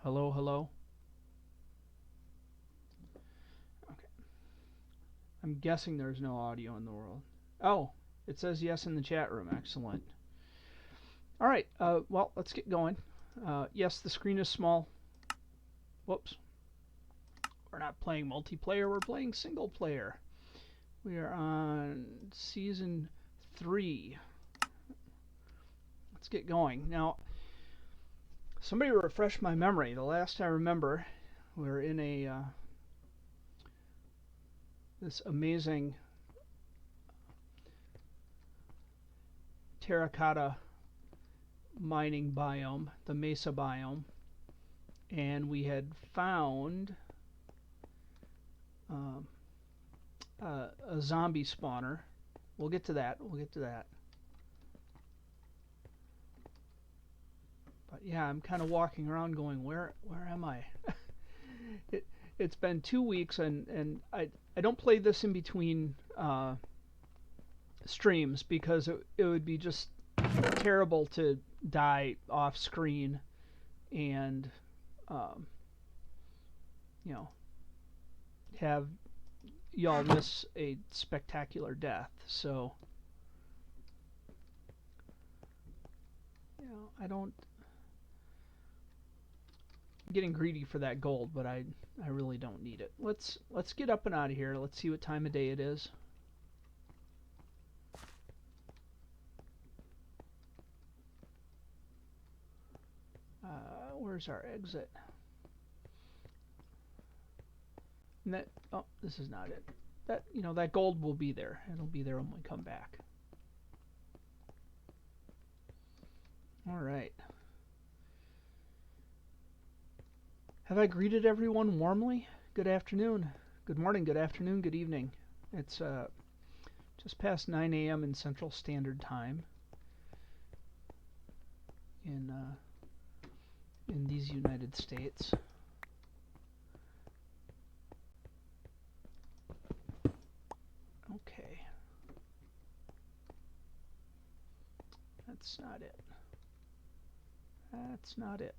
Hello, hello. Okay. I'm guessing there's no audio in the world. Oh, it says yes in the chat room. Excellent. All right. Well, let's get going. Yes, the screen is small. Whoops. We're not playing multiplayer. We're playing single player. We are on season 3. Let's get going. Now, somebody refresh my memory. The last I remember, we were in a this amazing terracotta mining biome, the mesa biome, and we had found a zombie spawner. We'll get to that. But yeah, I'm kind of walking around going, where am I? It's been 2 weeks, and I don't play this in between streams because it would be just terrible to die off screen and you know, have y'all miss a spectacular death. So I don't. I'm getting greedy for that gold, but I really don't need it. Let's get up and out of here. Let's see what time of day it is. Where's our exit? And that, oh, this is not it. That, that gold will be there. It'll be there when we come back. All right. Have I greeted everyone warmly? Good afternoon, good morning, good afternoon, good evening. It's just past 9 a.m. in Central Standard Time in these United States. Okay. That's not it. That's not it.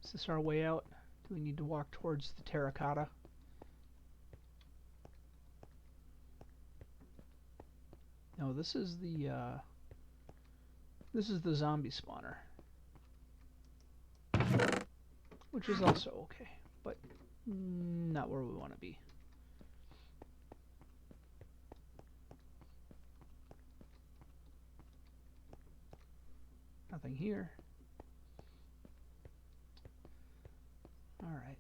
Is this our way out? Do we need to walk towards the terracotta? No, this is the zombie spawner, which is also okay, but not where we want to be. Nothing here. All right.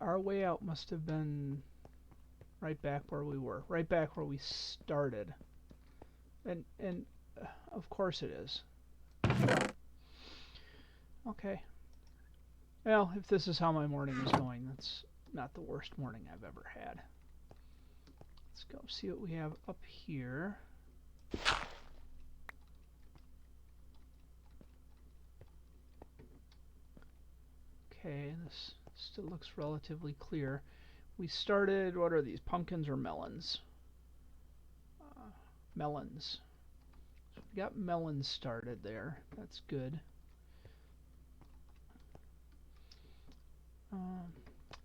Our way out must have been right back where we were, right back where we started, and of course it is. Okay. Well, if this is how my morning is going, that's not the worst morning I've ever had. Let's go see what we have up here. Okay, this still looks relatively clear. We started, what are these, pumpkins or melons? Melons. So we got melons started there. That's good. Do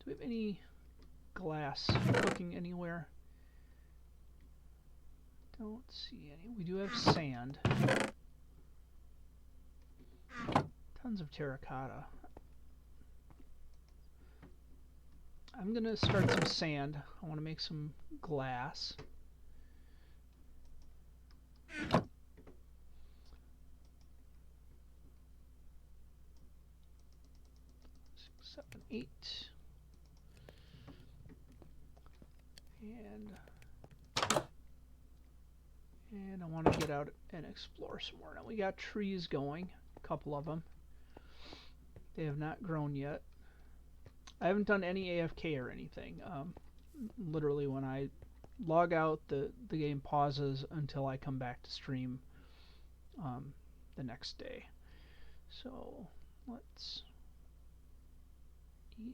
we have any glass cooking anywhere? Don't see any. We do have sand. Tons of terracotta. I'm going to start some sand. I want to make some glass. 7, 8. And I want to get out and explore some more. Now we got trees going, a couple of them. They have not grown yet. I haven't done any AFK or anything. Literally when I log out, the game pauses until I come back to stream the next day. So let's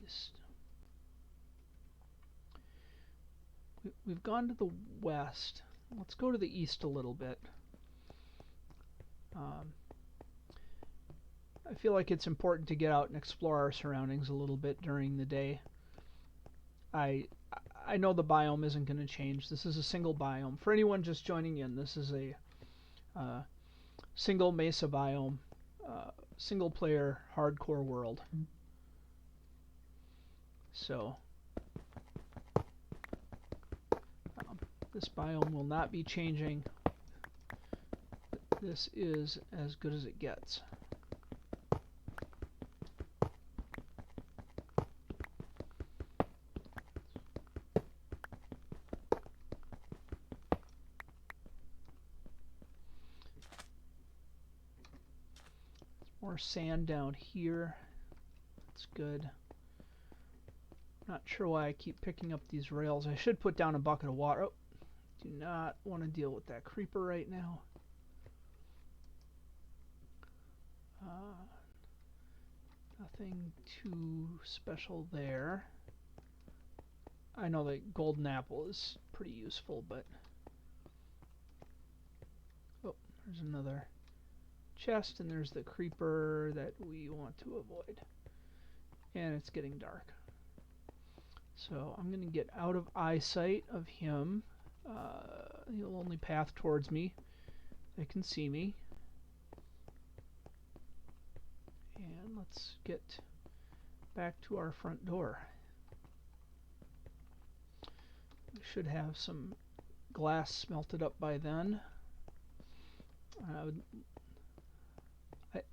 east. we've gone to the west. Let's go to the east a little bit. I feel like it's important to get out and explore our surroundings a little bit during the day. I know the biome isn't going to change. This is a single biome. For anyone just joining in, this is a single mesa biome, single player hardcore world. So this biome will not be changing. This is as good as it gets. More sand down here. That's good. Not sure why I keep picking up these rails. I should put down a bucket of water. Oh, do not want to deal with that creeper right now. Nothing too special there. I know that golden apple is pretty useful, but... Oh, there's another chest, and there's the creeper that we want to avoid. And it's getting dark. So I'm going to get out of eyesight of him. The only path towards me. They can see me. And let's get back to our front door. We should have some glass smelted up by then.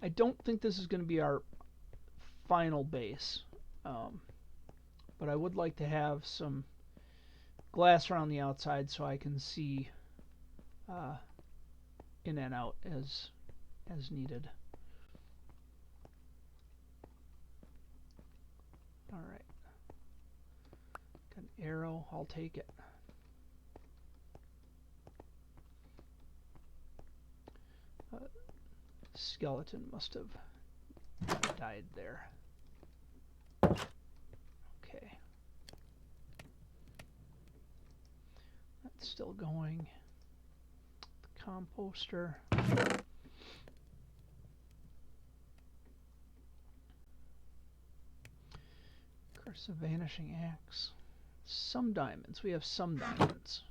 I don't think this is going to be our final base, but I would like to have some glass around the outside so I can see in and out as needed. All right, got an arrow. I'll take it. Skeleton must have died there. Okay. That's still going. The composter. Curse of Vanishing Axe. Some diamonds. We have some diamonds.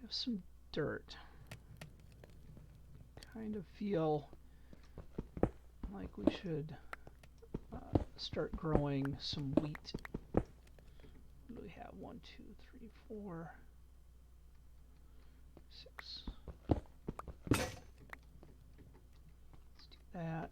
We have some dirt. Kind of feel like we should start growing some wheat. What do we have? 1, 2, 3, 4, 6. Let's do that.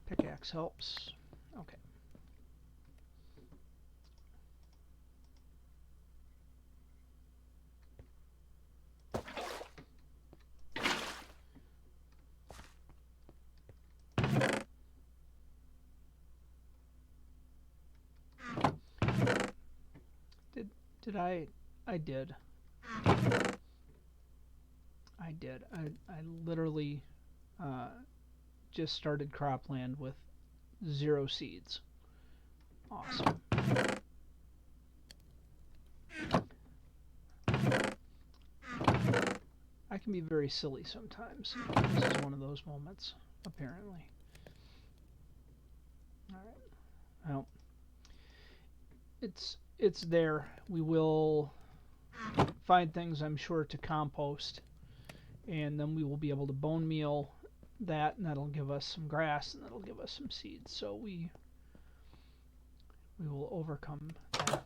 Pickaxe helps. Okay. Did I did. I did. I literally just started cropland with 0 seeds. Awesome. I can be very silly sometimes. This is one of those moments, apparently. Alright. Well, it's there. We will find things, I'm sure, to compost, and then we will be able to bone meal that, and that'll give us some grass, and that'll give us some seeds. So we will overcome that.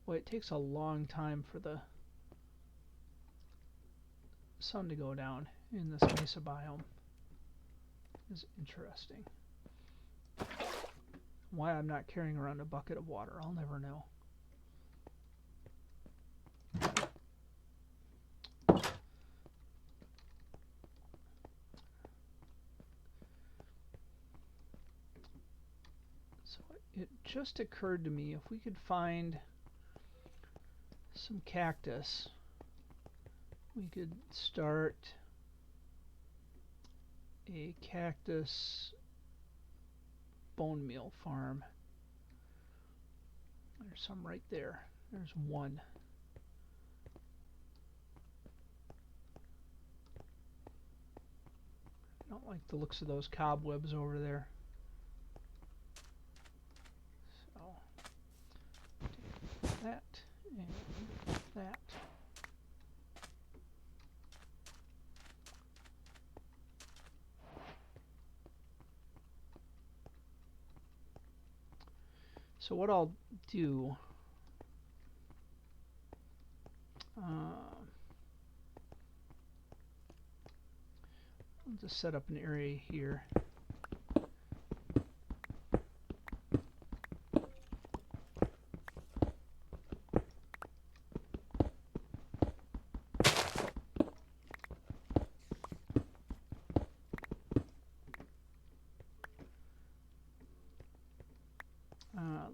Boy, it takes a long time for the sun to go down in this mesa biome. It's interesting. Why I'm not carrying around a bucket of water, I'll never know. It just occurred to me if we could find some cactus, we could start a cactus bone meal farm. There's some right there. There's one. I don't like the looks of those cobwebs over there. So, take that and that. So what I'll do, I'll just set up an area here.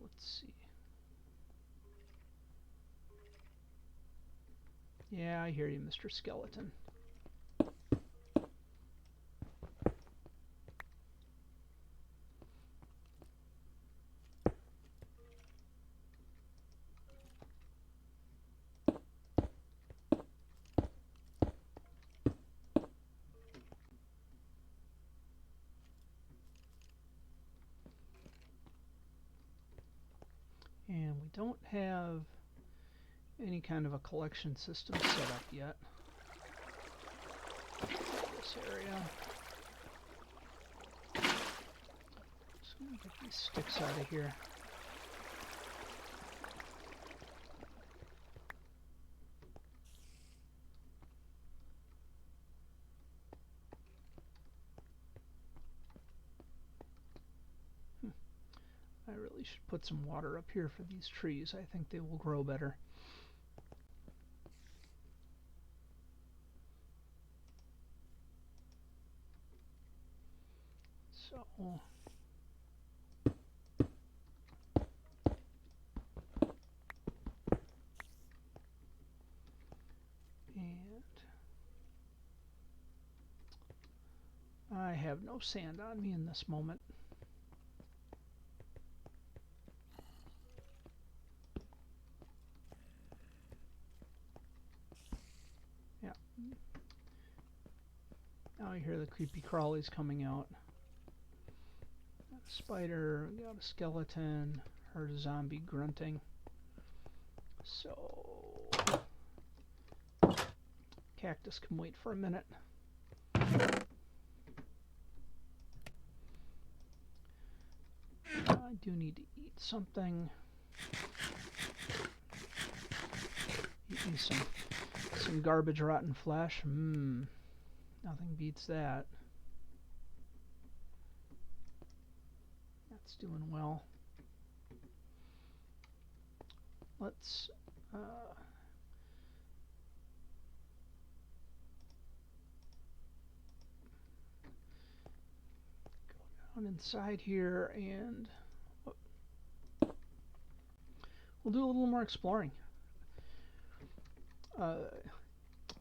Let's see. Yeah, I hear you, Mr. Skeleton. And we don't have any kind of a collection system set up yet. This area. Just gonna get these sticks out of here. I really should put some water up here for these trees. I think they will grow better. So, and I have no sand on me in this moment. Yeah. Now I hear the creepy crawlies coming out. Got a spider, got a skeleton, heard a zombie grunting. So, cactus can wait for a minute. I do need to eat something. Eat me some garbage rotten flesh. Nothing beats that. That's doing well. Let's go down inside here and we'll do a little more exploring.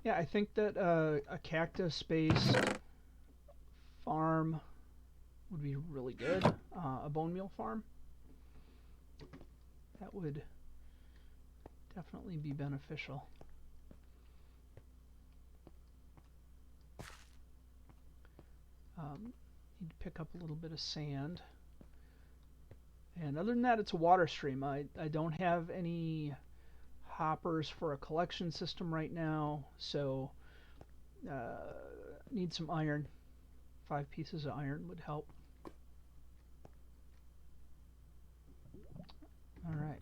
Yeah, I think that a cactus-based farm would be really good. A bone meal farm. That would definitely be beneficial. Need to pick up a little bit of sand. And other than that, it's a water stream. I don't have any hoppers for a collection system right now, so need some iron. 5 pieces of iron would help. All right.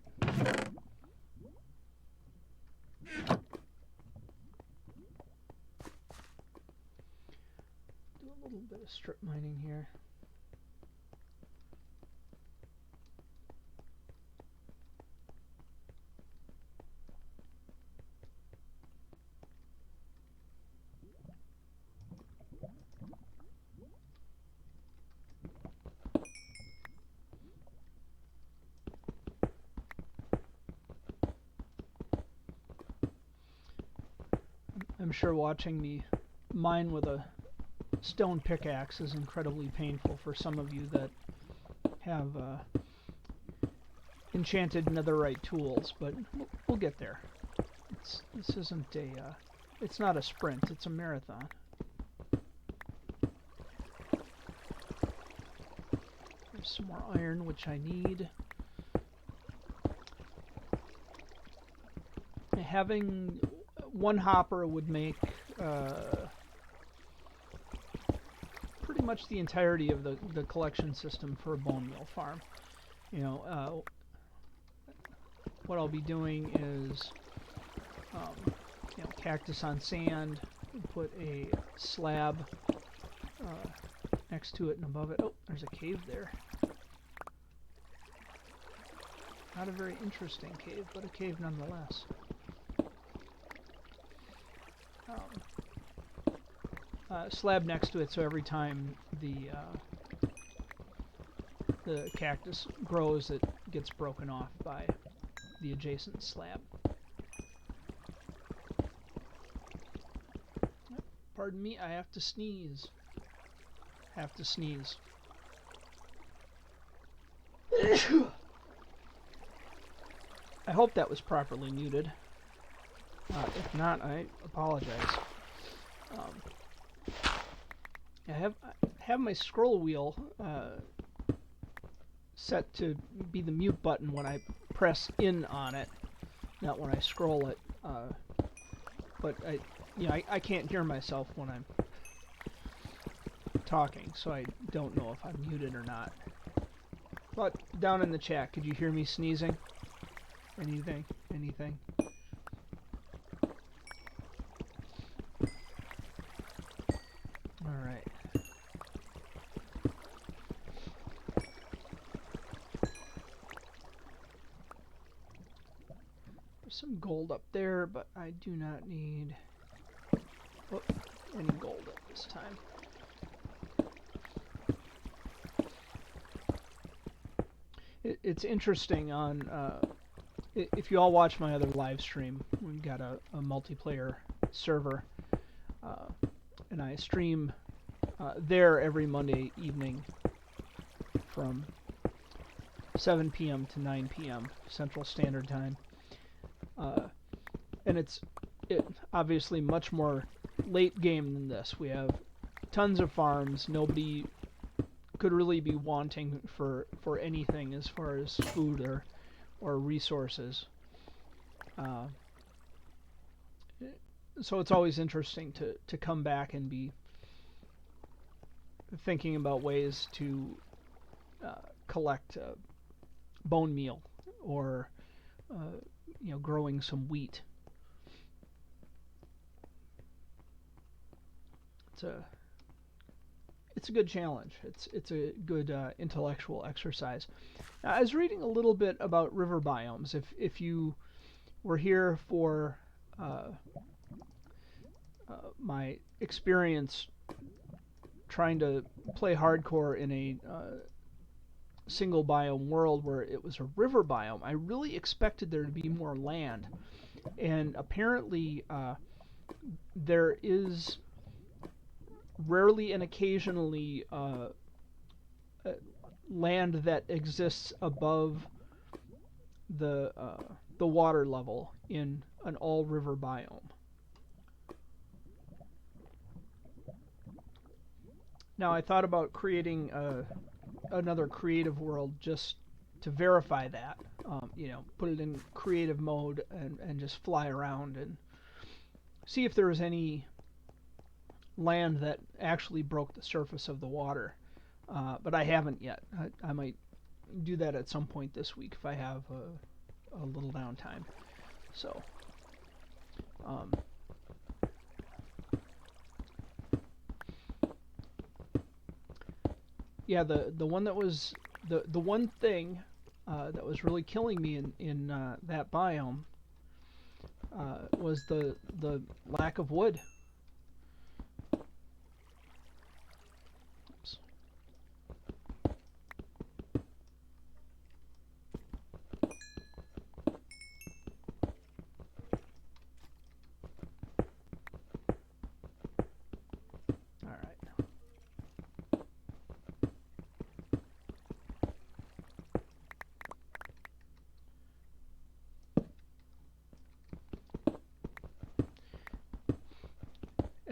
Do a little bit of strip mining here. I'm sure watching me mine with a stone pickaxe is incredibly painful for some of you that have enchanted netherite tools, but we'll get there. This isn't a it's not a sprint, it's a marathon. There's some more iron, which I need. Having one hopper would make pretty much the entirety of the collection system for a bone meal farm. You know, what I'll be doing is, you know, cactus on sand, put a slab next to it and above it. Oh, there's a cave there. Not a very interesting cave, but a cave nonetheless. Slab next to it, so every time the cactus grows, it gets broken off by the adjacent slab. Pardon me, I have to sneeze. Have to sneeze. I hope that was properly muted. If not, I apologize. I have my scroll wheel set to be the mute button when I press in on it, not when I scroll it. But I can't hear myself when I'm talking, so I don't know if I'm muted or not. But down in the chat, could you hear me sneezing? Anything? Anything? Alright. There's some gold up there, but I do not need any gold at this time. It's interesting on if you all watch my other live stream, we've got a multiplayer server, and I stream there every Monday evening from 7 p.m. to 9 p.m. Central Standard Time, and it's obviously much more late game than this. We have tons of farms. Nobody could really be wanting for anything as far as food or resources. So it's always interesting to come back and be thinking about ways to collect bone meal or growing some wheat. It's a good challenge. It's a good intellectual exercise. Now, I was reading a little bit about river biomes. If you were here for my experience trying to play hardcore in a single biome world where it was a river biome, I really expected there to be more land, and apparently there is rarely and occasionally land that exists above the water level in an all river biome. Now I thought about creating another creative world just to verify that. Put it in creative mode and just fly around and see if there was any land that actually broke the surface of the water. But I haven't yet. I might do that at some point this week if I have a little downtime. So, yeah, the one that was the one thing that was really killing me in that biome was the lack of wood. Oops.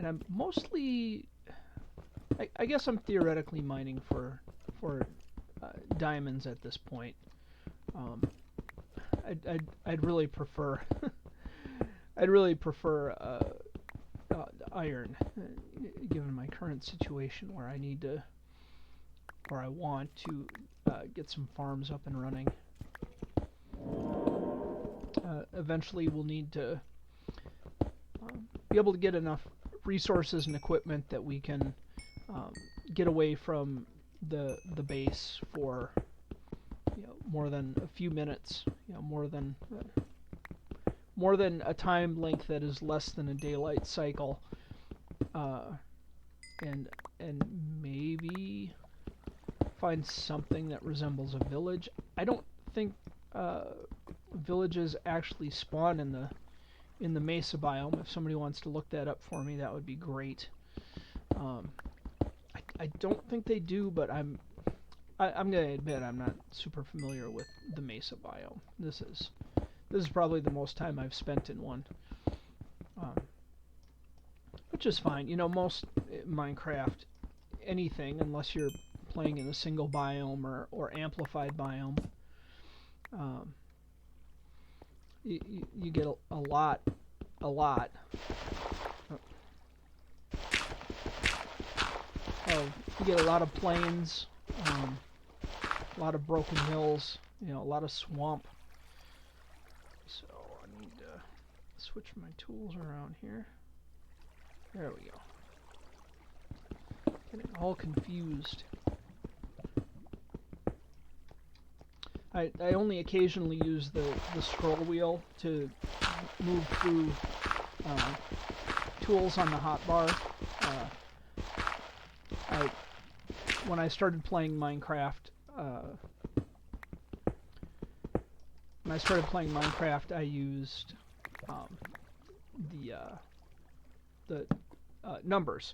and I'm mostly, I guess I'm theoretically mining for diamonds at this point. I'd really prefer I'd really prefer iron, given my current situation where I need to, or I want to get some farms up and running. Eventually we'll need to be able to get enough resources and equipment that we can get away from the base for more than a few minutes, more than a time length that is less than a daylight cycle, and maybe find something that resembles a village. I don't think villages actually spawn in the mesa biome. If somebody wants to look that up for me, that would be great. I don't think they do, but I'm gonna admit I'm not super familiar with the mesa biome. This is probably the most time I've spent in one, which is fine. Most Minecraft, anything, unless you're playing in a single biome or amplified biome, you get a lot. You get a lot of plains, a lot of broken hills, a lot of swamp. So I need to switch my tools around here. There we go. Getting all confused. I only occasionally use the scroll wheel to move through tools on the hotbar. When I started playing Minecraft, I used the numbers,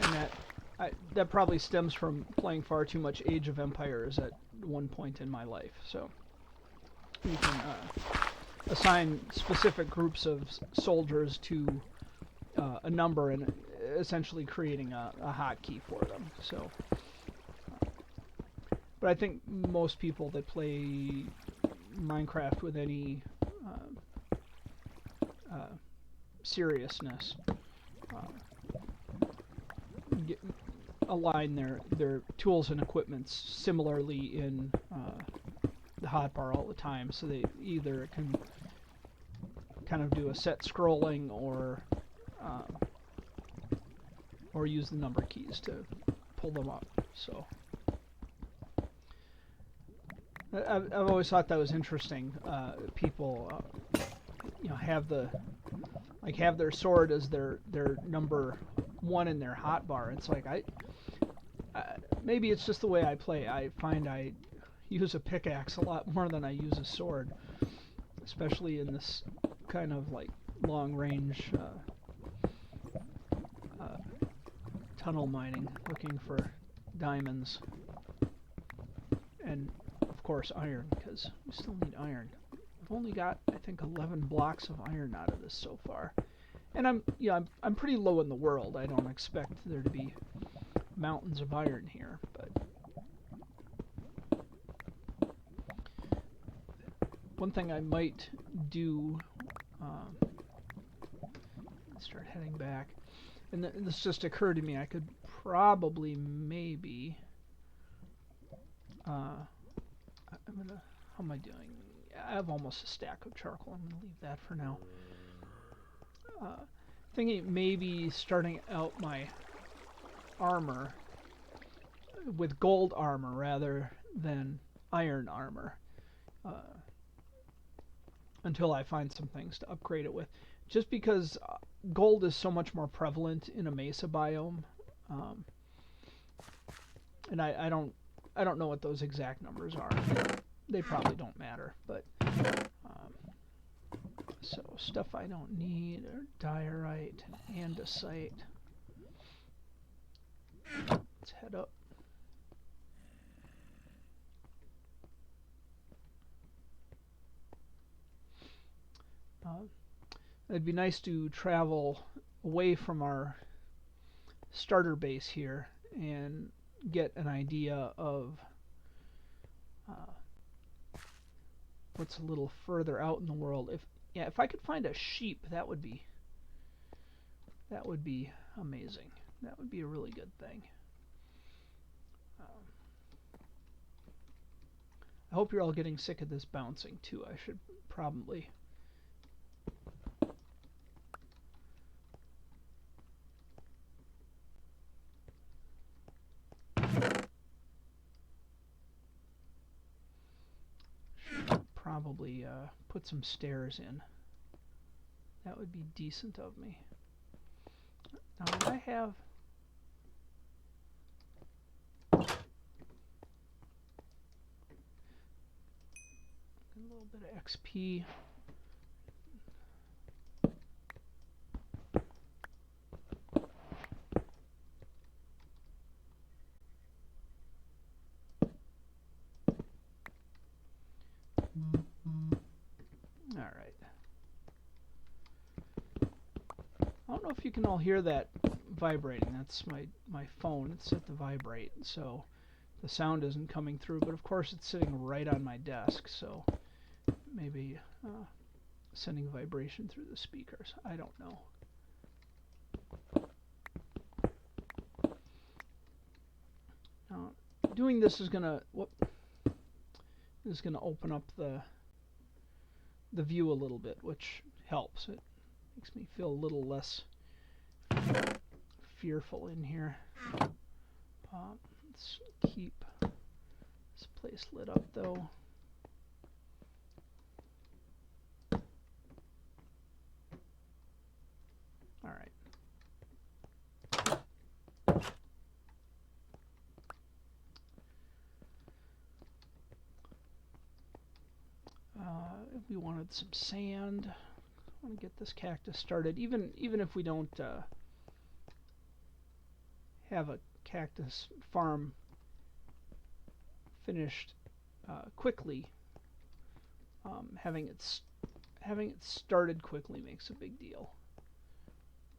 and that probably stems from playing far too much Age of Empires at one point in my life. So you can assign specific groups of soldiers to a number and essentially creating a hotkey for them. So, but I think most people that play Minecraft with any seriousness align their tools and equipments similarly in the hotbar all the time, so they either can kind of do a set scrolling or use the number keys to pull them up. So I've always thought that was interesting. People have their sword as their number 1 in their hotbar. It's like maybe it's just the way I play. I find I use a pickaxe a lot more than I use a sword, especially in this kind of like long range tunnel mining, looking for diamonds, and of course iron, because we still need iron. I've only got, I think, 11 blocks of iron out of this so far, and I'm pretty low in the world. I don't expect there to be mountains of iron here, but one thing I might do, start heading back, and this just occurred to me, I could probably maybe, how am I doing? I have almost a stack of charcoal. I'm going to leave that for now. Thinking maybe starting out my armor with gold armor rather than iron armor, until I find some things to upgrade it with. Just because gold is so much more prevalent in a mesa biome, and I don't know what those exact numbers are. They probably don't matter, but so stuff I don't need are diorite, andesite. Let's head up. it'd be nice to travel away from our starter base here and get an idea of what's a little further out in the world. If I could find a sheep, that would be amazing. That would be a really good thing. I hope you're all getting sick of this bouncing too. I should probably put some stairs in. That would be decent of me. Now, did I have... a little bit of XP. All right. I don't know if you can all hear that vibrating. That's my phone. It's set to vibrate, so the sound isn't coming through. But of course, it's sitting right on my desk, so maybe sending vibration through the speakers. I don't know. Now, doing this is gonna open up the view a little bit, which helps. It makes me feel a little less fearful in here. Let's keep this place lit up, though. All right. We wanted some sand. I want to get this cactus started. Even if we don't have a cactus farm finished quickly, having it started quickly makes a big deal.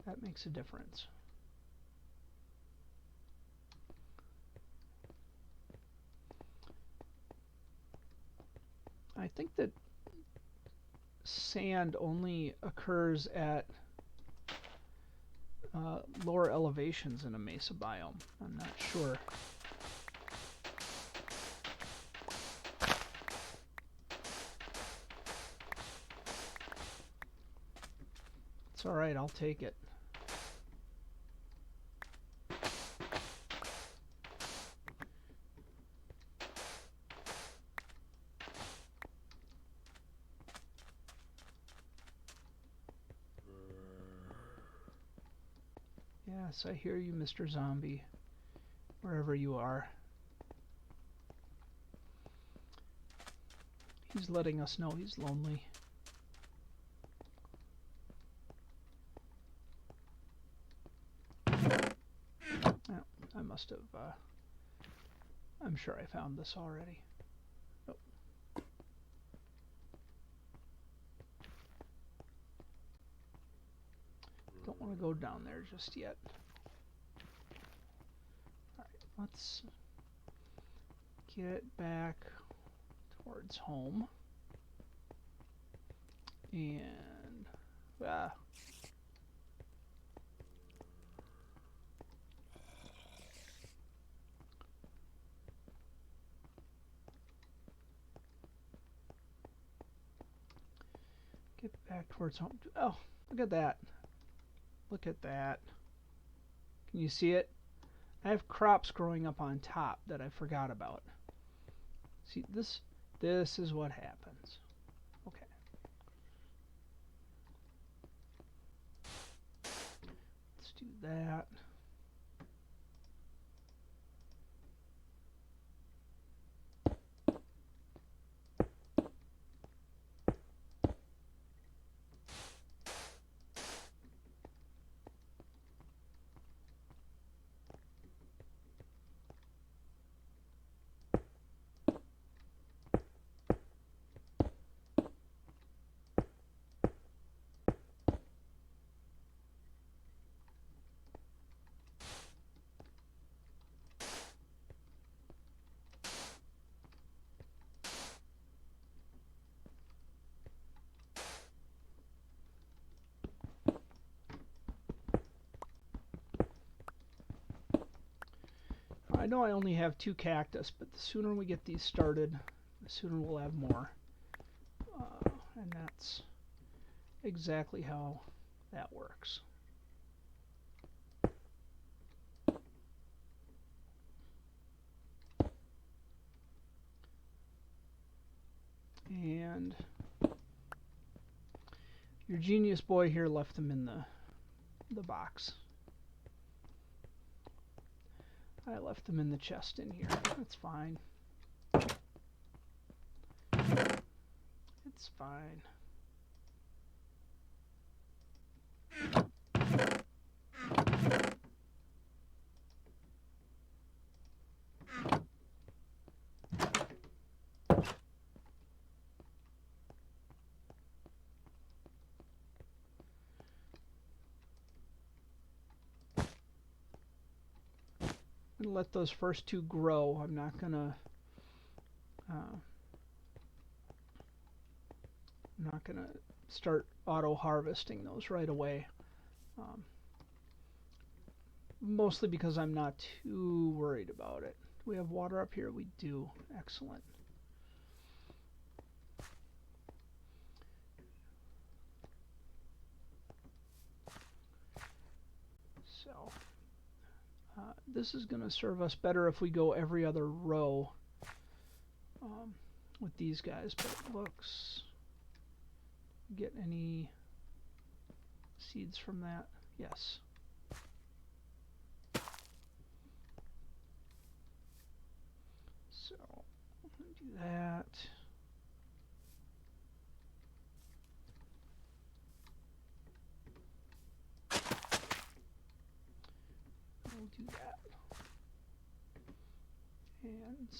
That makes a difference. I think that sand only occurs at lower elevations in a mesa biome. I'm not sure. It's all right, I'll take it. Yes, I hear you, Mr. Zombie, wherever you are. He's letting us know he's lonely. Oh, I must have, I'm sure I found this already. Nope. Don't want to go down there just yet. Alright, let's get back towards home. And get back towards home. Oh, look at that. Look at that. Can you see it? I have crops growing up on top that I forgot about. See, this is what happens. Okay. Let's do that. know I only have 2 cactus, but the sooner we get these started, the sooner we'll have more. And that's exactly how that works. And your genius boy here left them in the box. I left them in the chest in here. That's fine. It's fine. I'm gonna let those first 2 grow. I'm not gonna start auto harvesting those right away. Mostly because I'm not too worried about it. Do we have water up here? We do. Excellent. So this is going to serve us better if we go every other row with these guys, but it looks... Get any seeds from that? Yes. So, I'm going to do that. We'll do that. And I think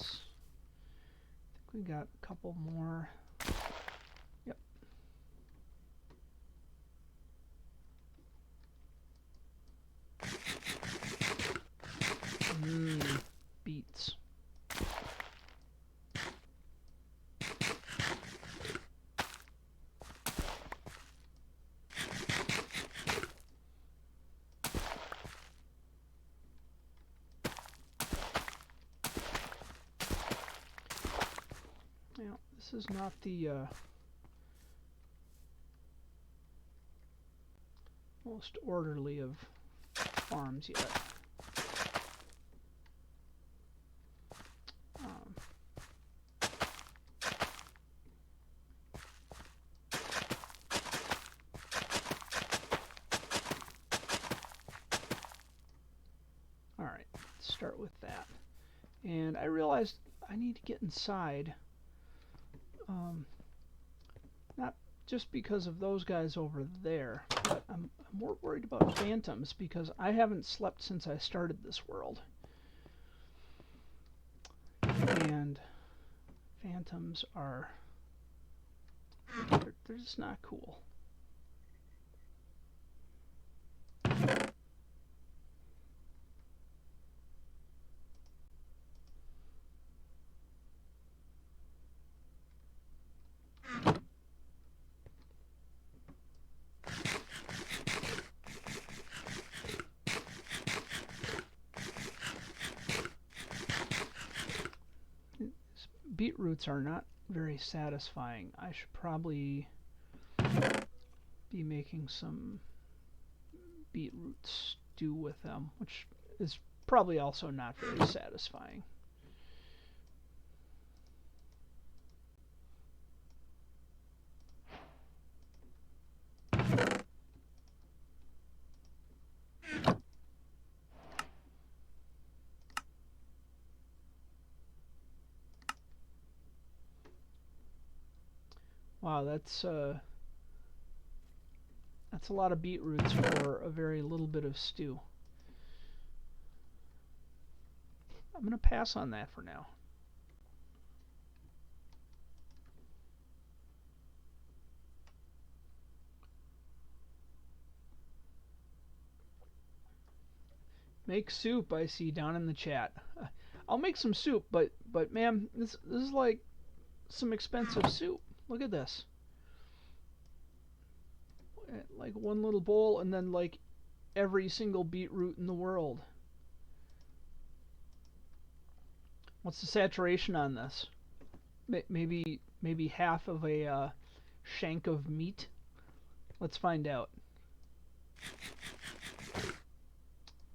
we got a couple more. Yep. Beets. Now, this is not the most orderly of farms yet. Alright, let's start with that. And I realized I need to get inside. Not just because of those guys over there, but I'm more worried about phantoms because I haven't slept since I started this world. And phantoms are... they're just not cool. Beetroots are not very satisfying. I should probably be making some beetroot stew with them, which is probably also not very satisfying. Wow, that's a lot of beetroots for a very little bit of stew. I'm going to pass on that for now. Make soup, I see down in the chat. I'll make some soup, but ma'am, this is like some expensive soup. Look at this. Like one little bowl and then like every single beetroot in the world. What's the saturation on this? Maybe half of a shank of meat. Let's find out.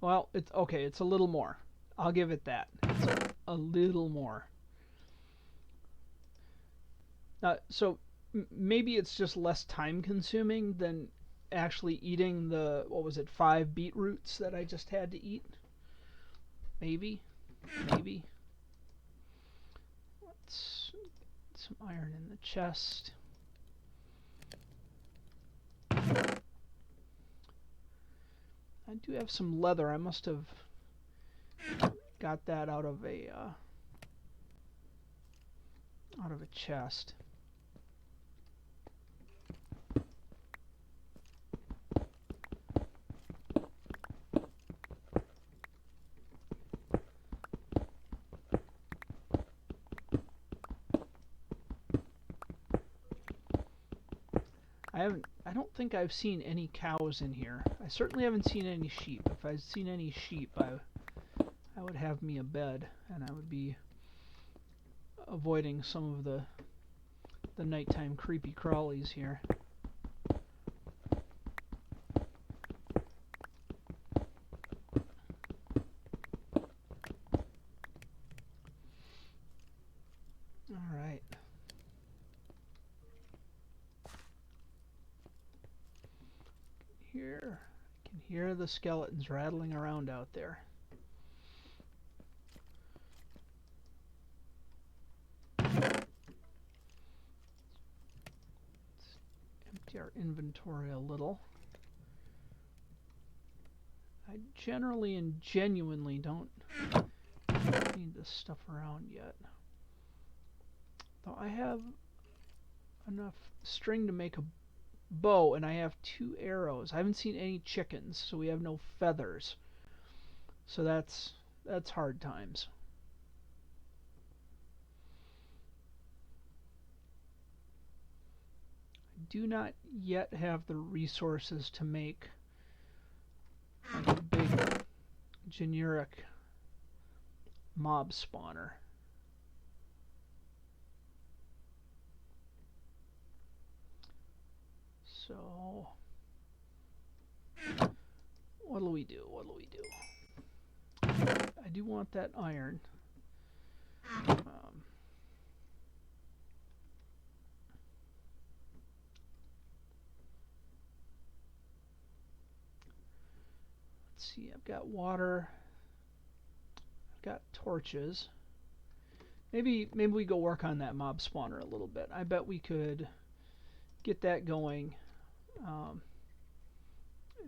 Well, it's okay. It's a little more. I'll give it that. It's a little more. So maybe it's just less time consuming than actually eating the, what was it, 5 beetroots that I just had to eat. Maybe. Let's get some iron in the chest. I do have some leather. I must have got that out of a chest. I don't think I've seen any cows in here. I certainly haven't seen any sheep. If I'd seen any sheep, I would have me a bed, and I would be avoiding some of the nighttime creepy crawlies here. All right. I can hear the skeletons rattling around out there. Let's empty our inventory a little. I generally and genuinely don't need this stuff around yet. Though I have enough string to make a bow, and I have 2 arrows. I haven't seen any chickens, so we have no feathers. So that's hard times. I do not yet have the resources to make like a big generic mob spawner. So what'll we do? I do want that iron. Let's see, I've got water. I've got torches. Maybe we go work on that mob spawner a little bit. I bet we could get that going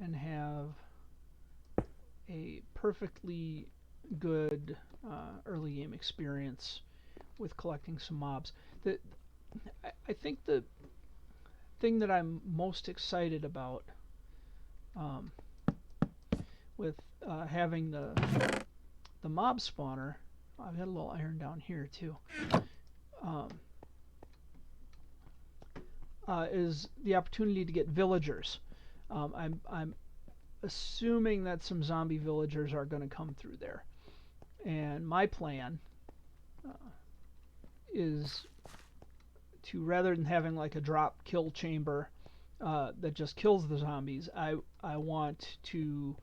and have a perfectly good early game experience with collecting some mobs. I think the thing that I'm most excited about with having the mob spawner, I've got a little iron down here too, is the opportunity to get villagers. I'm assuming that some zombie villagers are going to come through there, and my plan is to, rather than having like a drop kill chamber that just kills the zombies, I want to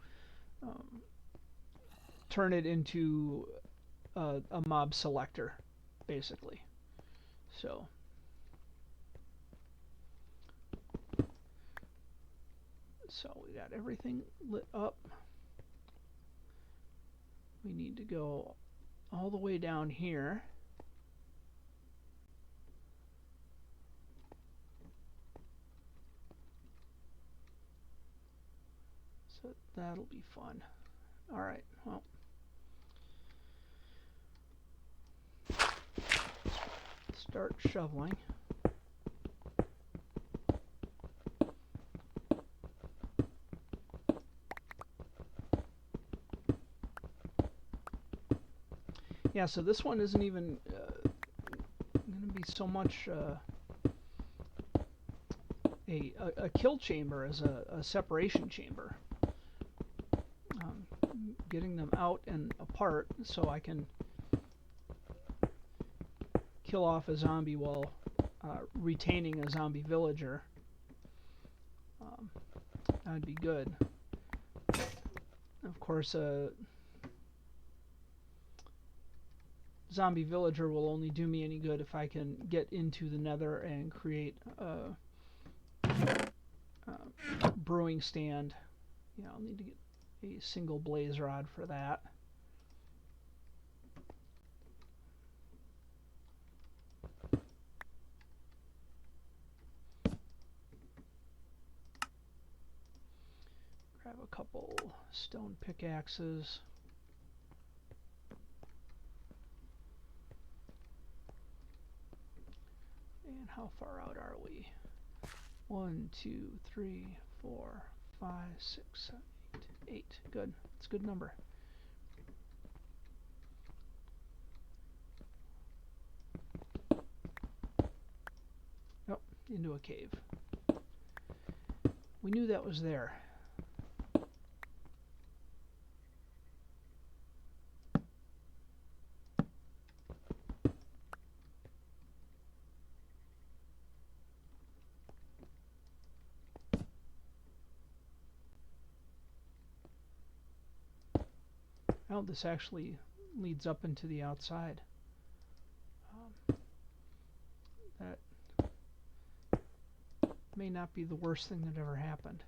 turn it into a mob selector, basically. So we got everything lit up. We need to go all the way down here. So that'll be fun. All right, well. Start shoveling. Yeah, so this one isn't even going to be so much a kill chamber as a separation chamber. Getting them out and apart so I can kill off a zombie while retaining a zombie villager, that would be good. Of course, a zombie villager will only do me any good if I can get into the nether and create a brewing stand. You know, I'll need to get a single blaze rod for that. Grab a couple stone pickaxes. And how far out are we? 1, 2, 3, 4, 5, 6, 7, 8. 8. Good. That's a good number. Oh, into a cave. We knew that was there. Oh, this actually leads up into the outside. That may not be the worst thing that ever happened,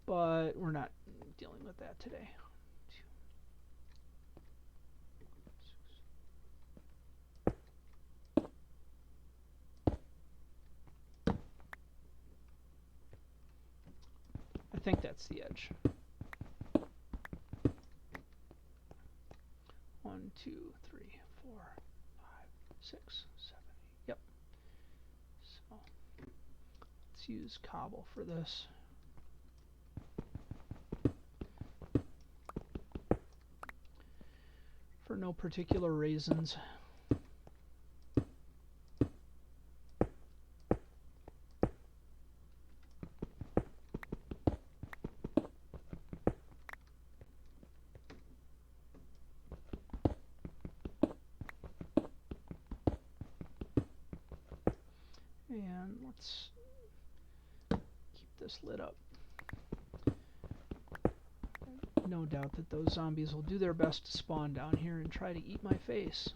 but we're not dealing with that today. I think that's the edge. 1, 2, 3, 4, 5, 6, 7, 8. Yep. So let's use cobble for this. For no particular reasons. And let's keep this lit up. No doubt that those zombies will do their best to spawn down here and try to eat my face.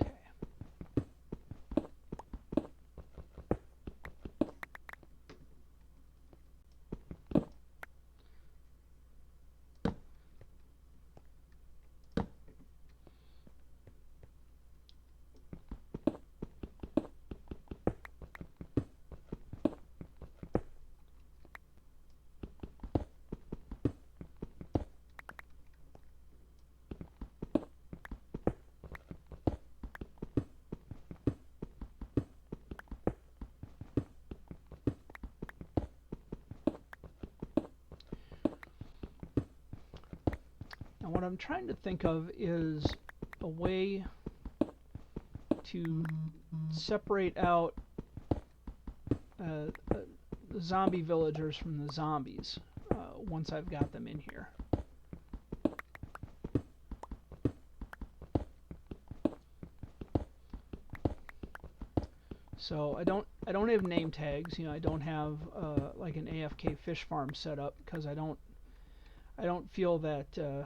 Okay. Now what I'm trying to think of is a way to separate out the zombie villagers from the zombies once I've got them in here. So I don't have name tags. You know, I don't have like an AFK fish farm set up because I don't feel that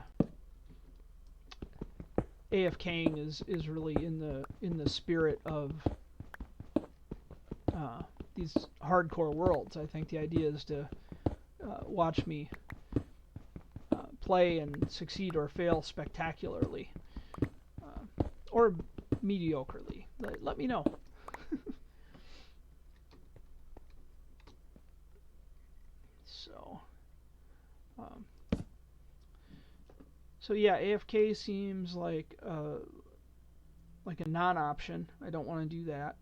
AFKing is really in the spirit of these hardcore worlds. I think the idea is to watch me play and succeed or fail spectacularly, or mediocrely. Let me know. So yeah, AFK seems like a non-option. I don't want to do that.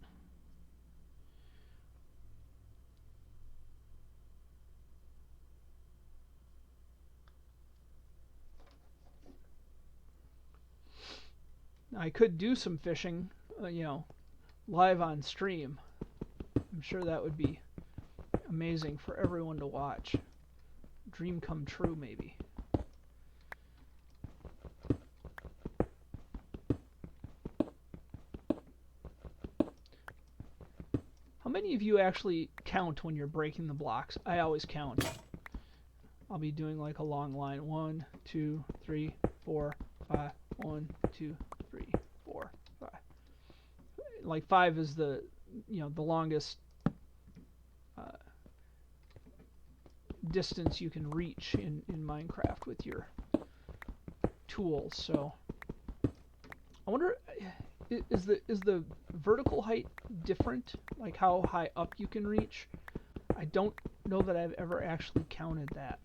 I could do some fishing, you know, live on stream. I'm sure that would be amazing for everyone to watch. dream come true, maybe. How many of you actually count when you're breaking the blocks? I always count. I'll be doing like a long line. 1, 2, 3, 4, 5. 1, 2, 3, 4, 5. Like 5 is the, the longest distance you can reach in Minecraft with your tools. So I wonder, is the vertical height different? Like how high up you can reach? I don't know that I've ever actually counted that.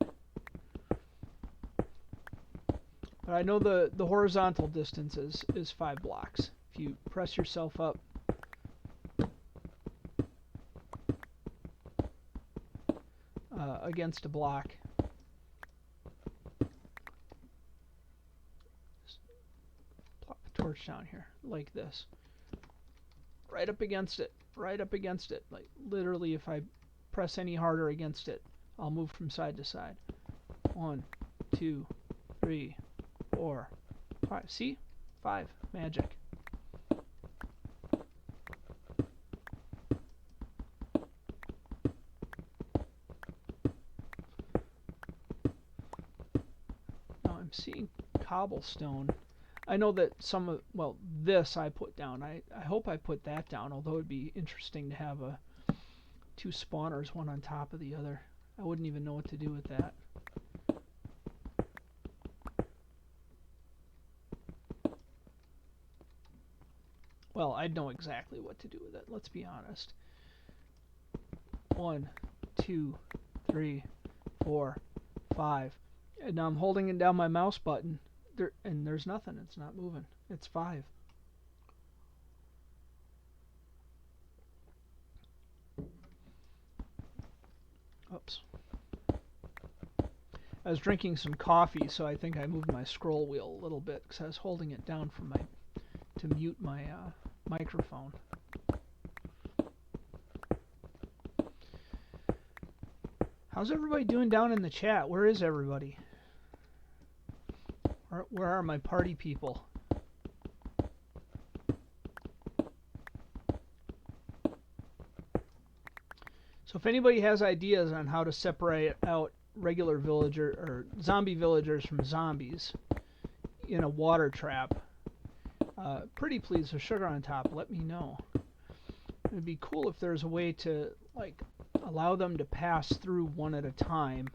But I know the horizontal distance is 5 blocks. If you press yourself up against a block, just plop the torch down here like this, right up against it, right up against it. Like literally, if I press any harder against it, I'll move from side to side. 1, 2, 3, 4, 5. See? 5. Magic. Now I'm seeing cobblestone. I know that some of, well, this I put down. I hope I put that down, although it'd be interesting to have 2 spawners, one on top of the other. I wouldn't even know what to do with that. Well, I'd know exactly what to do with it, let's be honest. 1, 2, 3, 4, 5. And now I'm holding it down my mouse button, and there's nothing. It's not moving. It's 5. Oops. I was drinking some coffee, so I think I moved my scroll wheel a little bit because I was holding it down for to mute my microphone. How's everybody doing down in the chat? Where is everybody? Where are my party people? So if anybody has ideas on how to separate out regular villager or zombie villagers from zombies in a water trap, pretty please with sugar on top, let me know. It'd be cool if there's a way to like allow them to pass through one at a time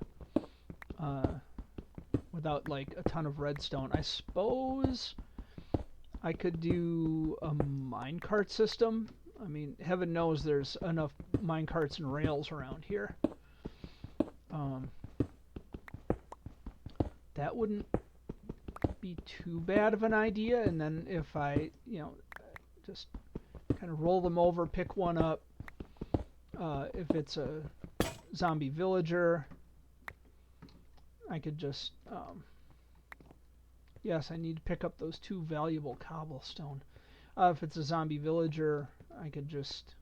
without like a ton of redstone. I suppose I could do a minecart system. I mean, heaven knows there's enough minecarts and rails around here. That wouldn't be too bad of an idea. And then if I, just kind of roll them over, pick one up. If it's a zombie villager, I could just, yes, I need to pick up those 2 valuable cobblestone. If it's a zombie villager, I could just,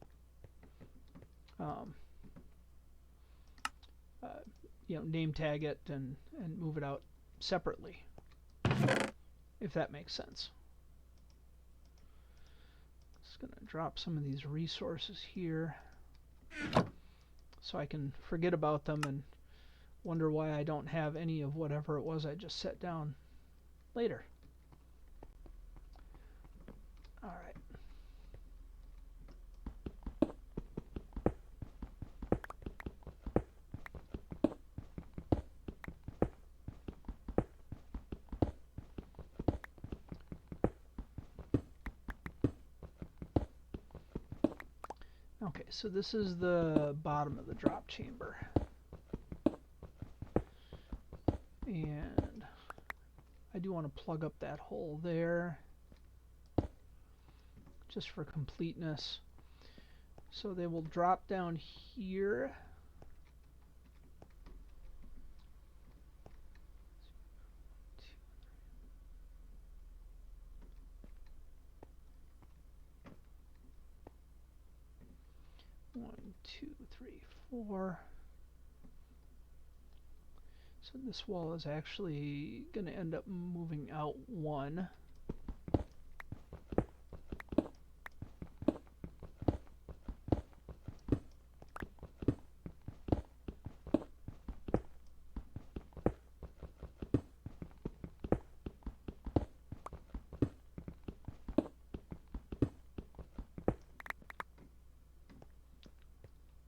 name tag it and move it out separately, if that makes sense. Just gonna drop some of these resources here so I can forget about them and wonder why I don't have any of whatever it was I just set down later. All right. Okay, so this is the bottom of the drop chamber. And I do want to plug up that hole there just for completeness. So they will drop down here. One, two, three, 4. So this wall is actually going to end up moving out one.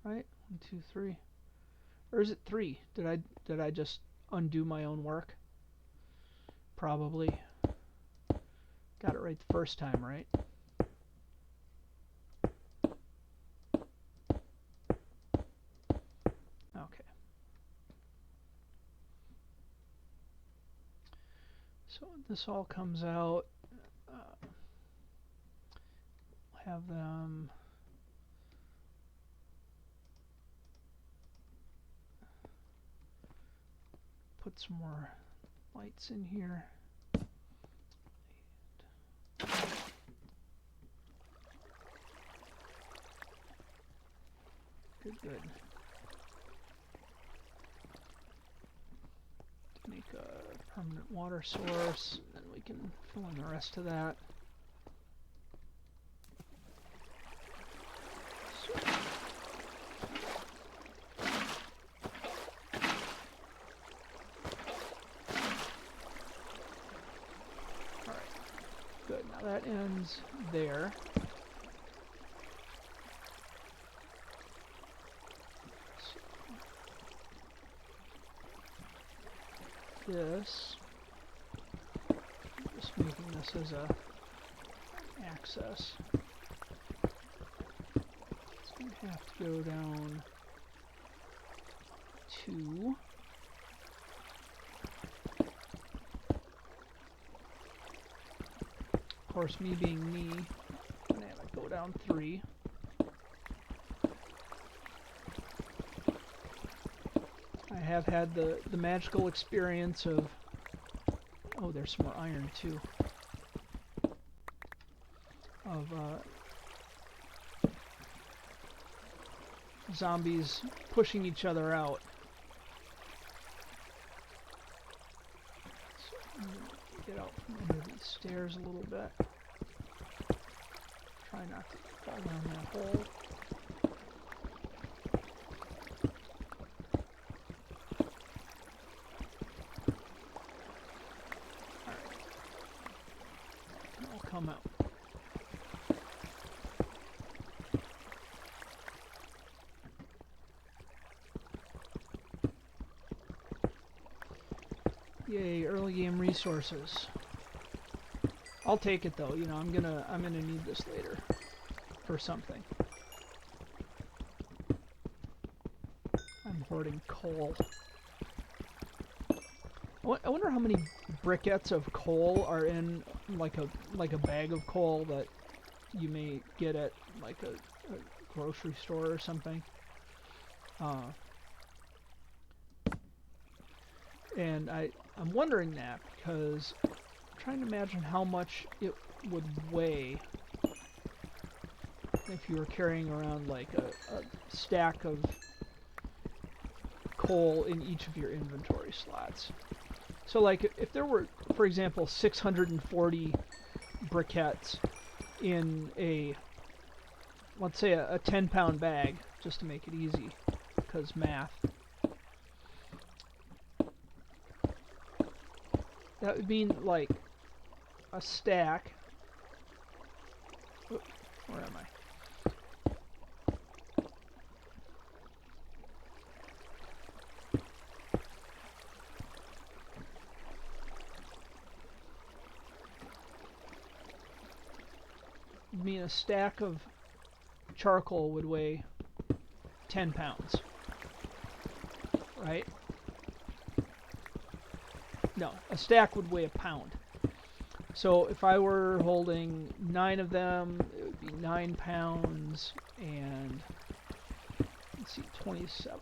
Right? 1, 2, 3. Or is it 3? Did I just undo my own work? Probably. Got it right the first time, right? Okay. So this all comes out. Have them put some more lights in here. Good, good. Make a permanent water source, and then we can fill in the rest of that. Alright, good. Now that ends there. This, just making this as a access. It's going to have to go down 2. Of course, me being me, I'm going to have it go down 3. I have had the magical experience of, oh, there's some more iron too, of zombies pushing each other out. So I'm going to get out from under these stairs a little bit. Try not to fall down that hole. Come out. Yay, early game resources. I'll take it though, you know, I'm gonna need this later for something. I'm hoarding coal. I wonder how many briquettes of coal are in like a bag of coal that you may get at like a grocery store or something. And I'm wondering that because I'm trying to imagine how much it would weigh if you were carrying around like a stack of coal in each of your inventory slots. So like if there were, for example, 640 briquettes in a, let's say a 10-pound bag, just to make it easy, because math. That would mean like a stack. Where am I? I mean, a stack of charcoal would weigh 10 pounds, right? No, a stack would weigh a pound. So if I were holding 9 of them, it would be 9 pounds and, let's see, 27.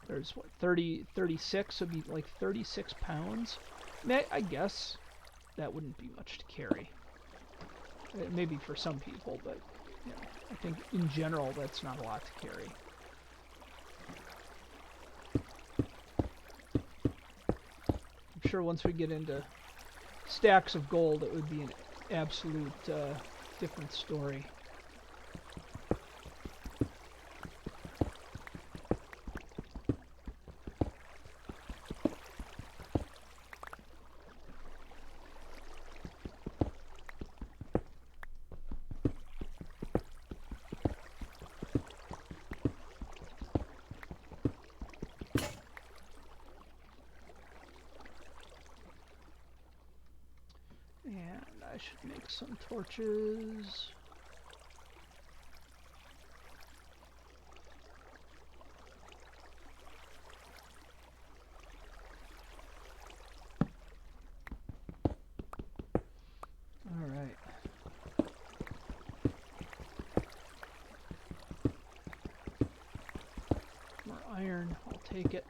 There's what, 36 would be like 36 pounds. I guess that wouldn't be much to carry. Maybe for some people, but you know, I think in general that's not a lot to carry. sure once we get into stacks of gold, it would be an absolute different story. And I should make some torches. All right. More iron, I'll take it.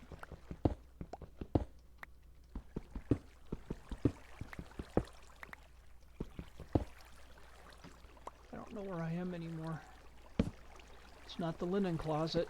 I don't know where I am anymore. It's not the linen closet.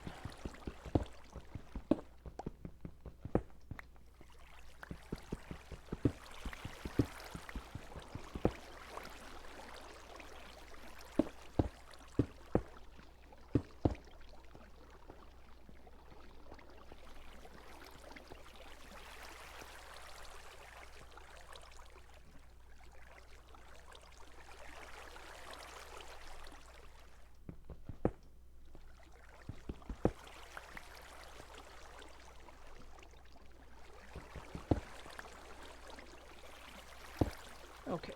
Okay.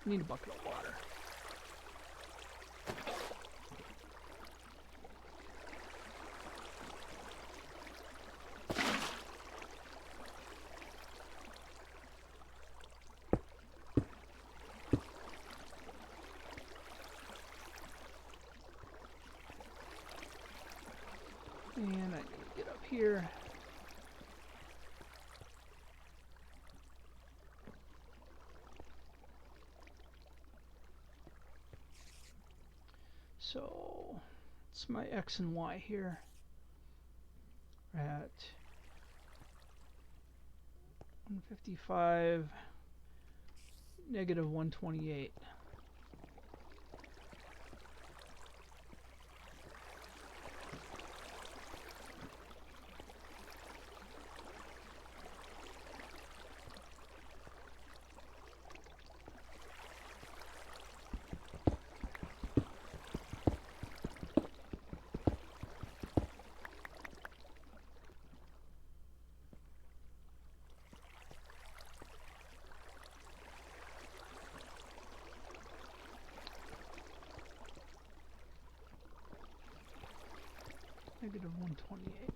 Need a bucket of water. And I need to get up here. So it's my X and Y here. We're at 155, negative 128. Negative 128.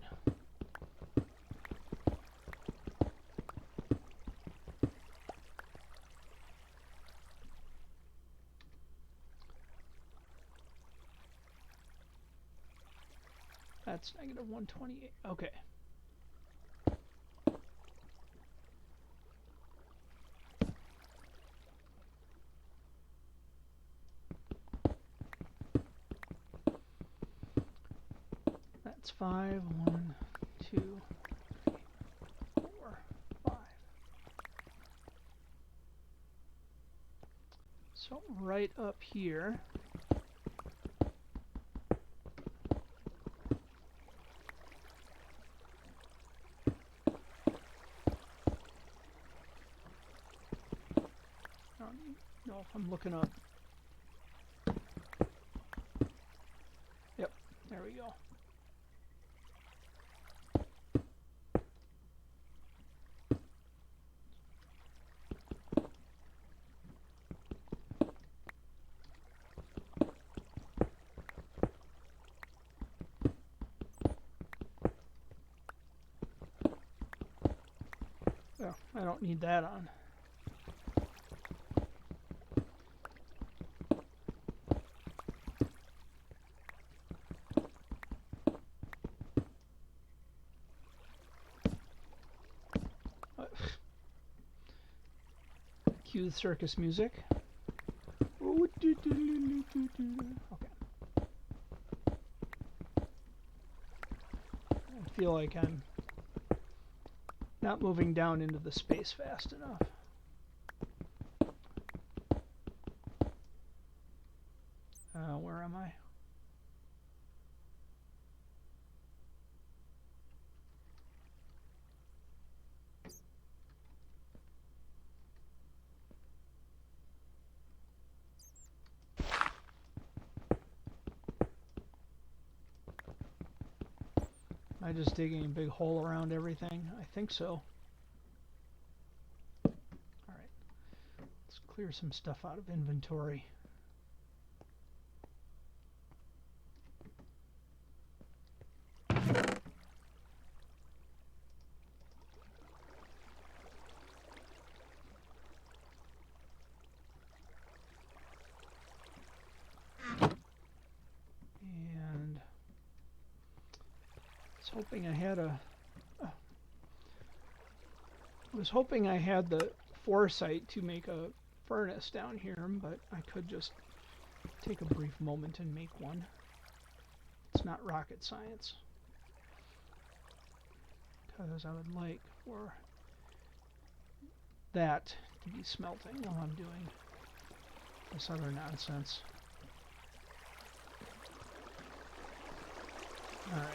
That's negative 128. Okay. That's 5, 1, 2, 3, 4, 5. So right up here. I don't know if I'm looking up. Yep, there we go. Well, I don't need that on. Cue the circus music. Okay. I feel like I'm not moving down into the space fast enough. Where am I? Am I just digging a big hole around everything? I think so. Alright, let's clear some stuff out of inventory. Hoping I was hoping I had the foresight to make a furnace down here, but I could just take a brief moment and make one. It's not rocket science. Because I would like for that to be smelting while I'm doing this other nonsense. Alright.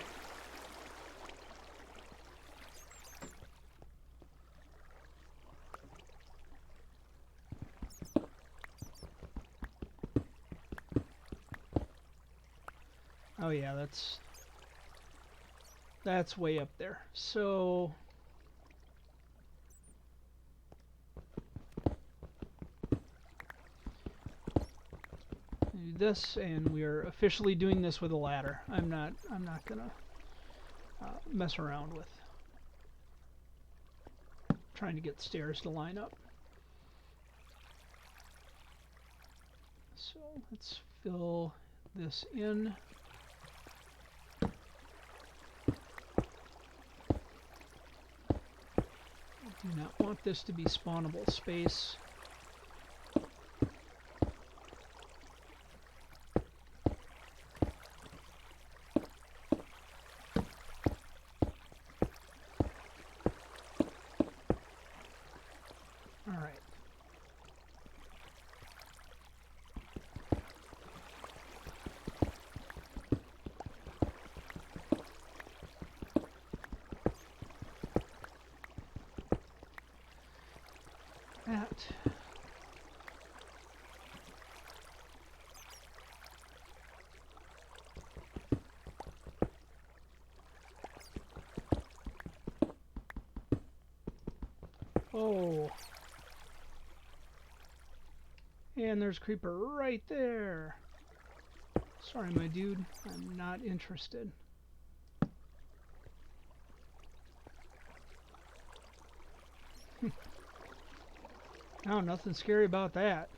Oh yeah, that's way up there. So do this, and we are officially doing this with a ladder. I'm not gonna mess around with trying to get stairs to line up. So let's fill this in. I do not want this to be spawnable space. Oh, and there's creeper right there. Sorry, my dude, I'm not interested. No, nothing scary about that.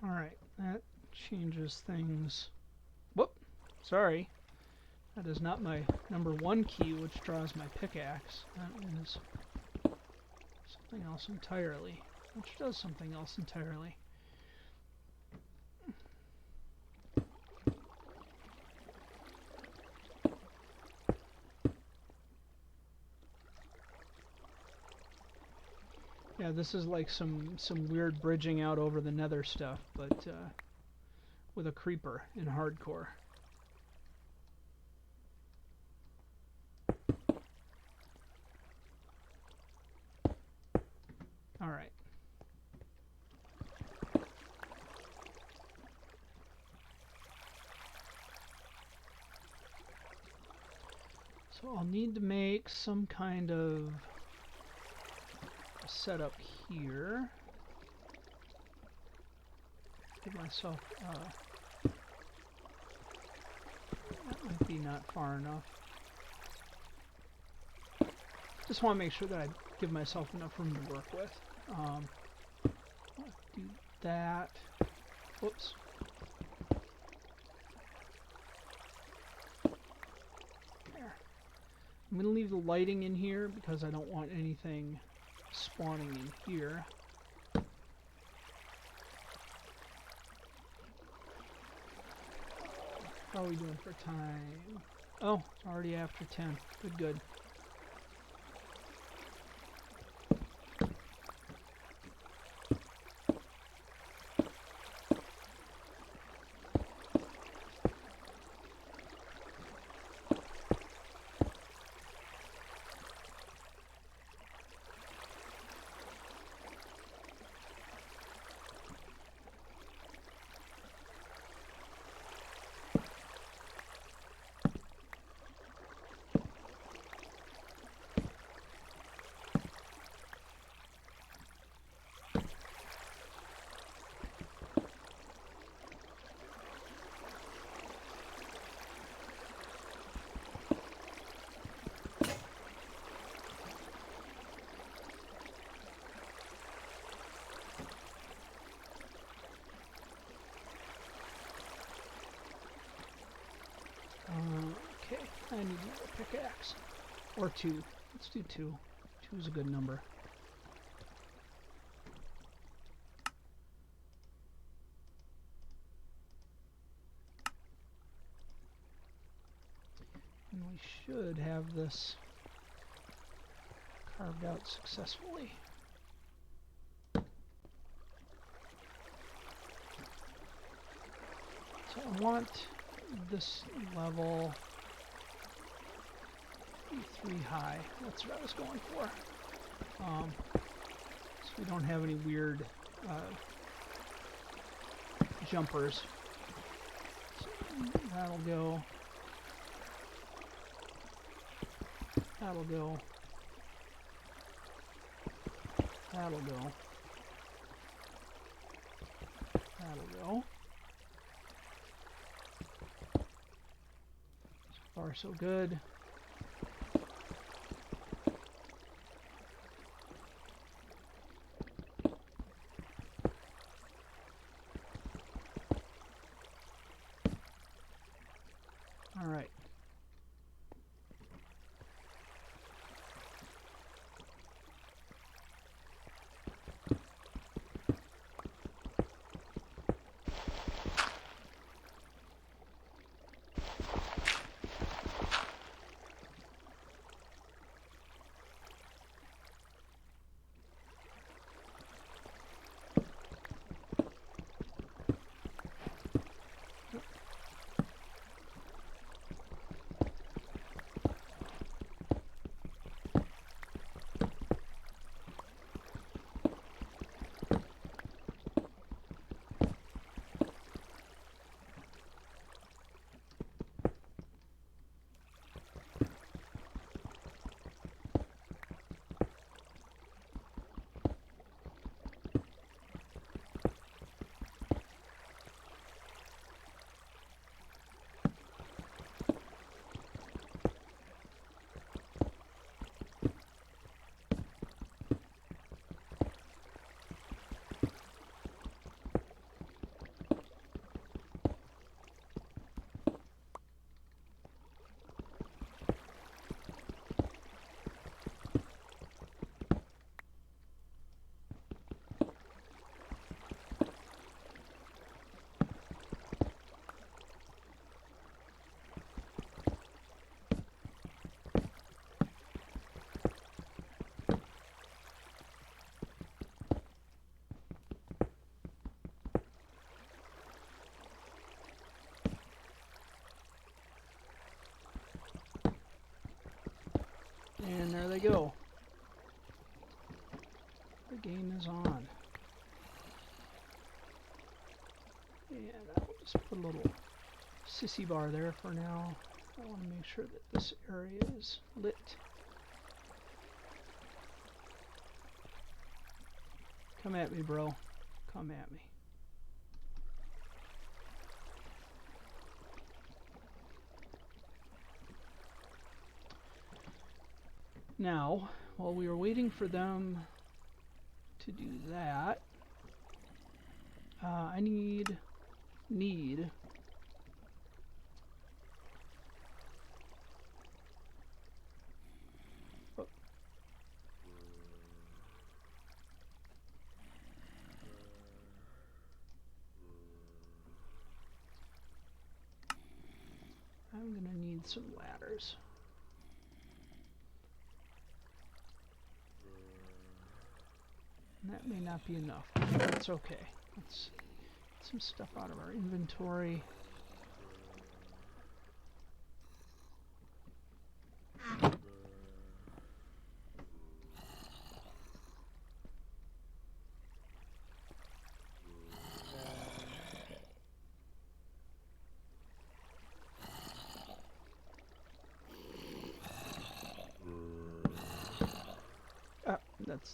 Alright, that changes things. Whoop, sorry. That is not my #1 key, which draws my pickaxe. That is something else entirely, which does something else entirely. Yeah, this is like some weird bridging out over the nether stuff, but with a creeper in hardcore. Alright. So I'll need to make some kind of setup here. Give myself that might be not far enough. Just want to make sure that I give myself enough room to work with. Do that. Whoops. I'm going to leave the lighting in here because I don't want anything spawning in here. How are we doing for time? Oh, it's already after 10. Good, good. Okay, I need another pickaxe. Or 2. Let's do 2. 2 is a good number. And we should have this carved out successfully. So I want this level 3 high. That's what I was going for. So we don't have any weird jumpers. So that'll go. That'll go. That'll go. That'll go. So far, so good. All right. And there they go. The game is on. And I'll just put a little sissy bar there for now. I want to make sure that this area is lit. Come at me, bro. Come at me. Now, while we were waiting for them to do that, I need need some ladders. And that may not be enough, but that's okay. Let's get some stuff out of our inventory.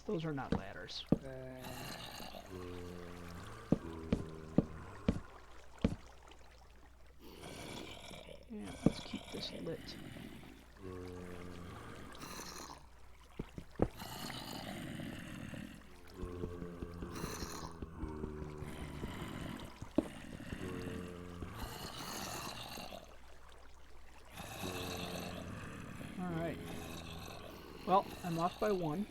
Those are not ladders. Yeah, let's keep this lit. All right. Well, I'm off by 1.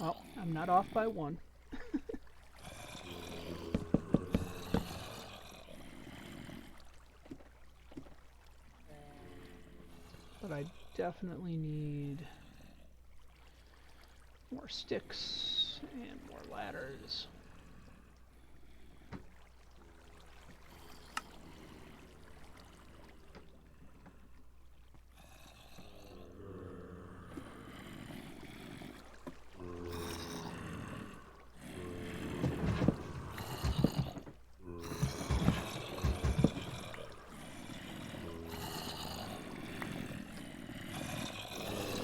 Well, I'm not off by 1. But I definitely need more sticks and more ladders.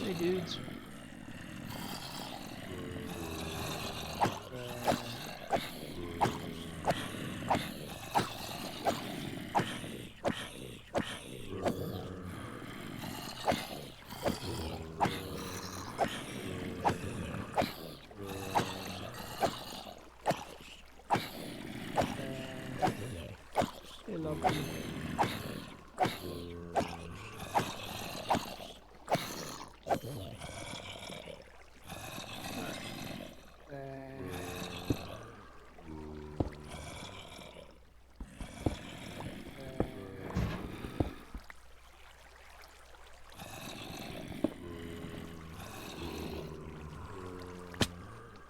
Hey dudes. Hey, lovely.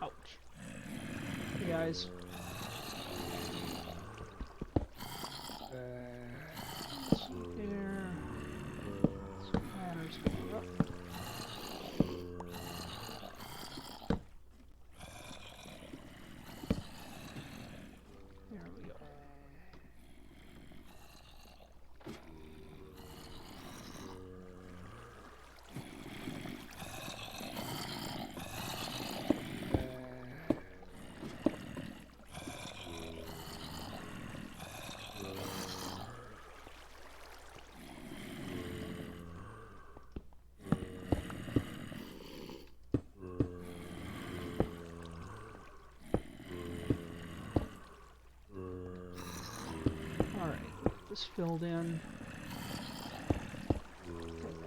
Ouch. Hey guys. There. Some ladders going up. There we go. This filled in.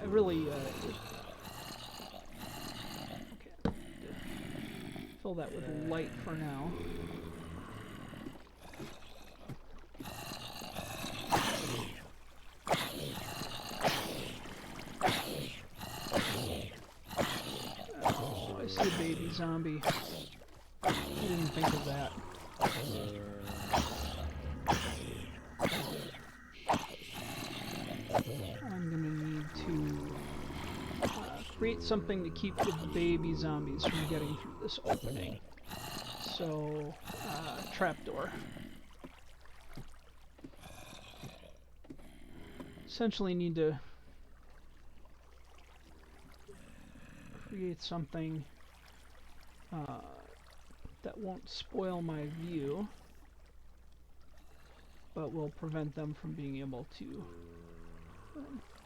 I really okay. Fill that with light for now. Oh, I see a baby zombie. I didn't think of that. I'm gonna need to create something to keep the baby zombies from getting through this opening. So, trapdoor. Essentially need to create something that won't spoil my view, but will prevent them from being able to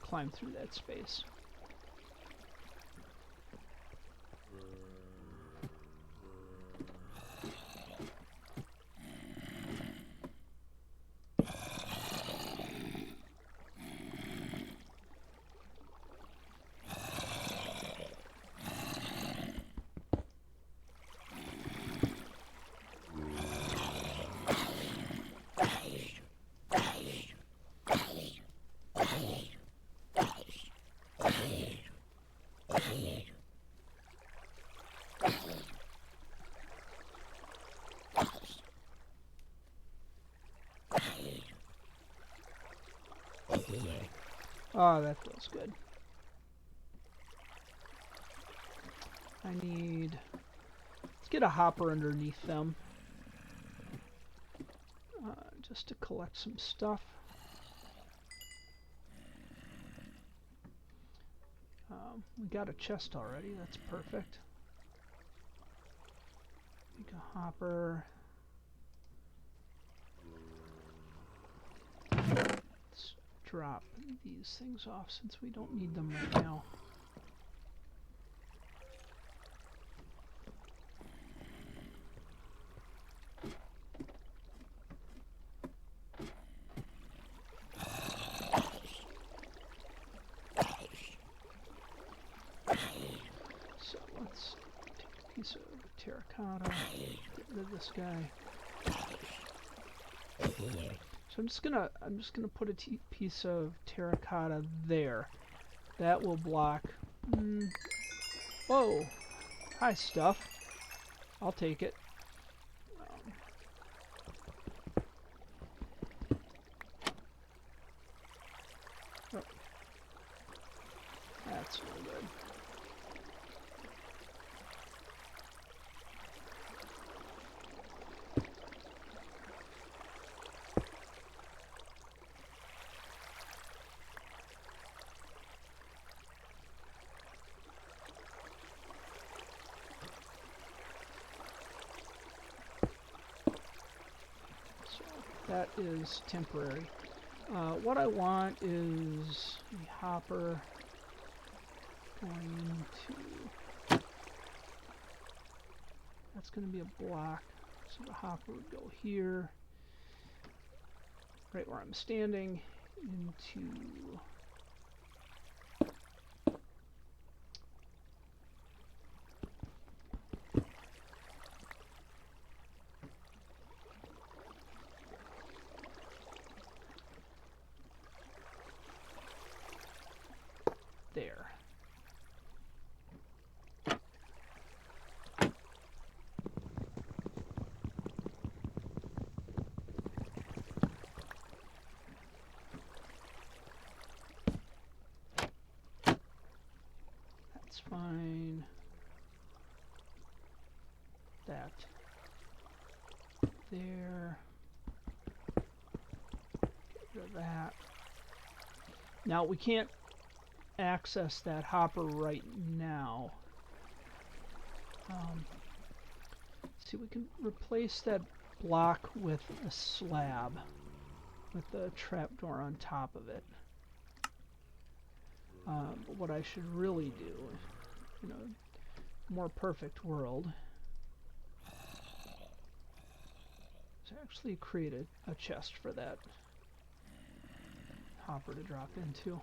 climb through that space. Oh, that feels good. I need... Let's get a hopper underneath them. Just to collect some stuff. We got a chest already. That's perfect. Make a hopper. Let's drop these things off since we don't need them right now. So let's take a piece of terracotta, get rid of this guy. So I'm just gonna put a piece of terracotta there. That will block. Whoa! Hi, stuff. I'll take it. Oh. That's really good. That is temporary. What I want is a hopper going to... That's going to be a block. So the hopper would go here, right where I'm standing, into... there. That's fine. That there. Get rid of that. Now we can't access that hopper right now. See, we can replace that block with a slab with the trapdoor on top of it. But what I should really do, in a more perfect world, is actually create a chest for that hopper to drop into.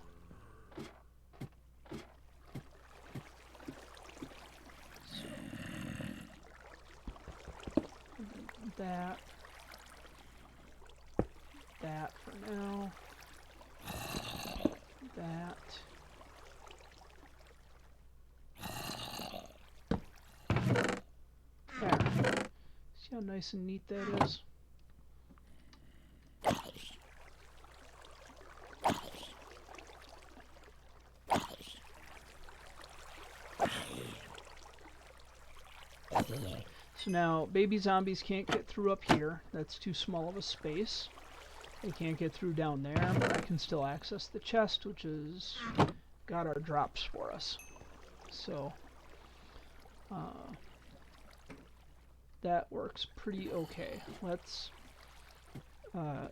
That for now. That. There. See how nice and neat that is? So now, baby zombies can't get through up here. That's too small of a space. They can't get through down there, but I can still access the chest, which has got our drops for us. So, that works pretty okay. Let's put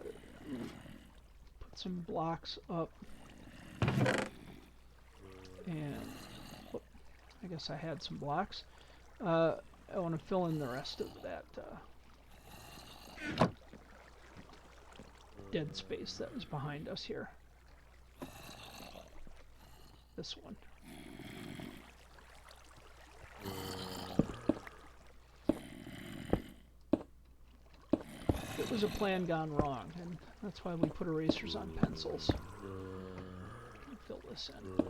some blocks up. And, I guess I had some blocks. I want to fill in the rest of that dead space that was behind us here. This one. It was a plan gone wrong, and that's why we put erasers on pencils. Fill this in.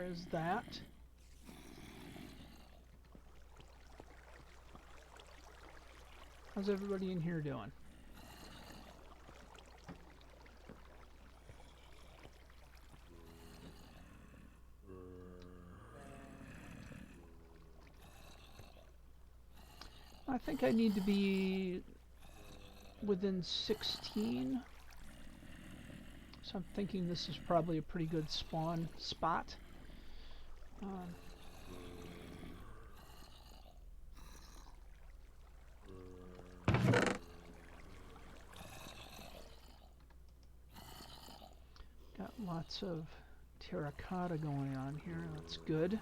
There's that. How's everybody in here doing? I think I need to be within 16. So I'm thinking this is probably a pretty good spawn spot. Got lots of terracotta going on here. That's good.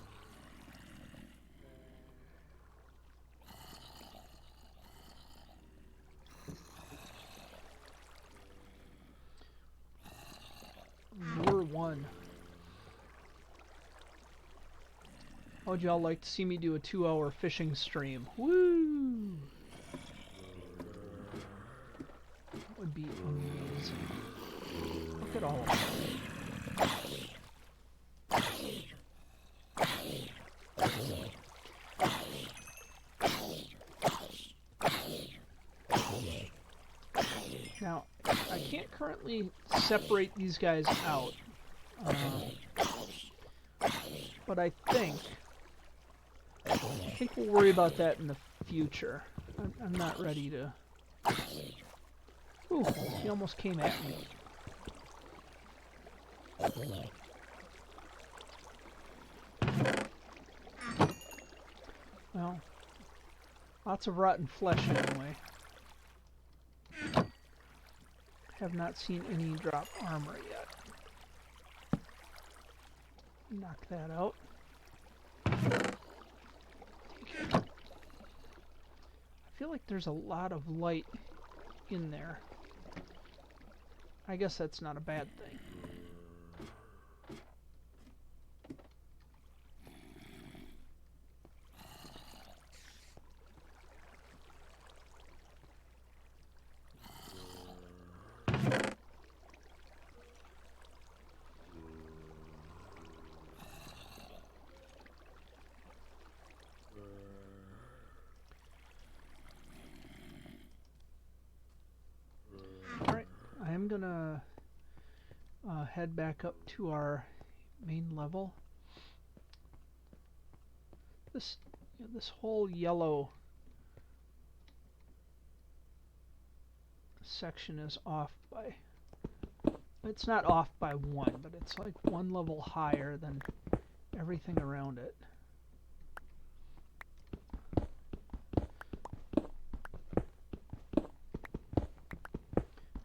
Lure 1. How would y'all like to see me do a 2-hour fishing stream? Woo! That would be amazing. Look at all of that. Now, I can't currently separate these guys out, but I think we'll worry about that in the future. I'm not ready to... Ooh, he almost came at me. Well, lots of rotten flesh anyway. Have not seen any drop armor yet. Knock that out. I feel like there's a lot of light in there. I guess that's not a bad thing. I'm gonna head back up to our main level. This whole yellow section is off by... It's not off by 1, but it's like 1 level higher than everything around it.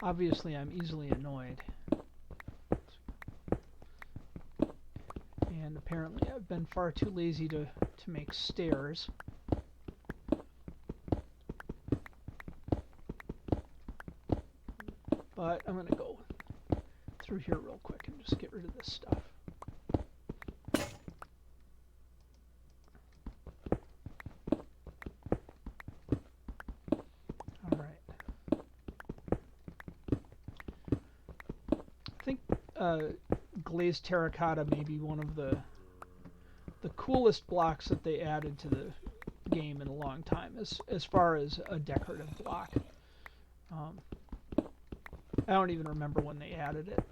Obviously, I'm easily annoyed. And apparently I've been far too lazy to make stairs. But I'm going to go through here real quick and just get rid of this stuff. Glazed Terracotta may be one of the coolest blocks that they added to the game in a long time, as far as a decorative block. I don't even remember when they added it.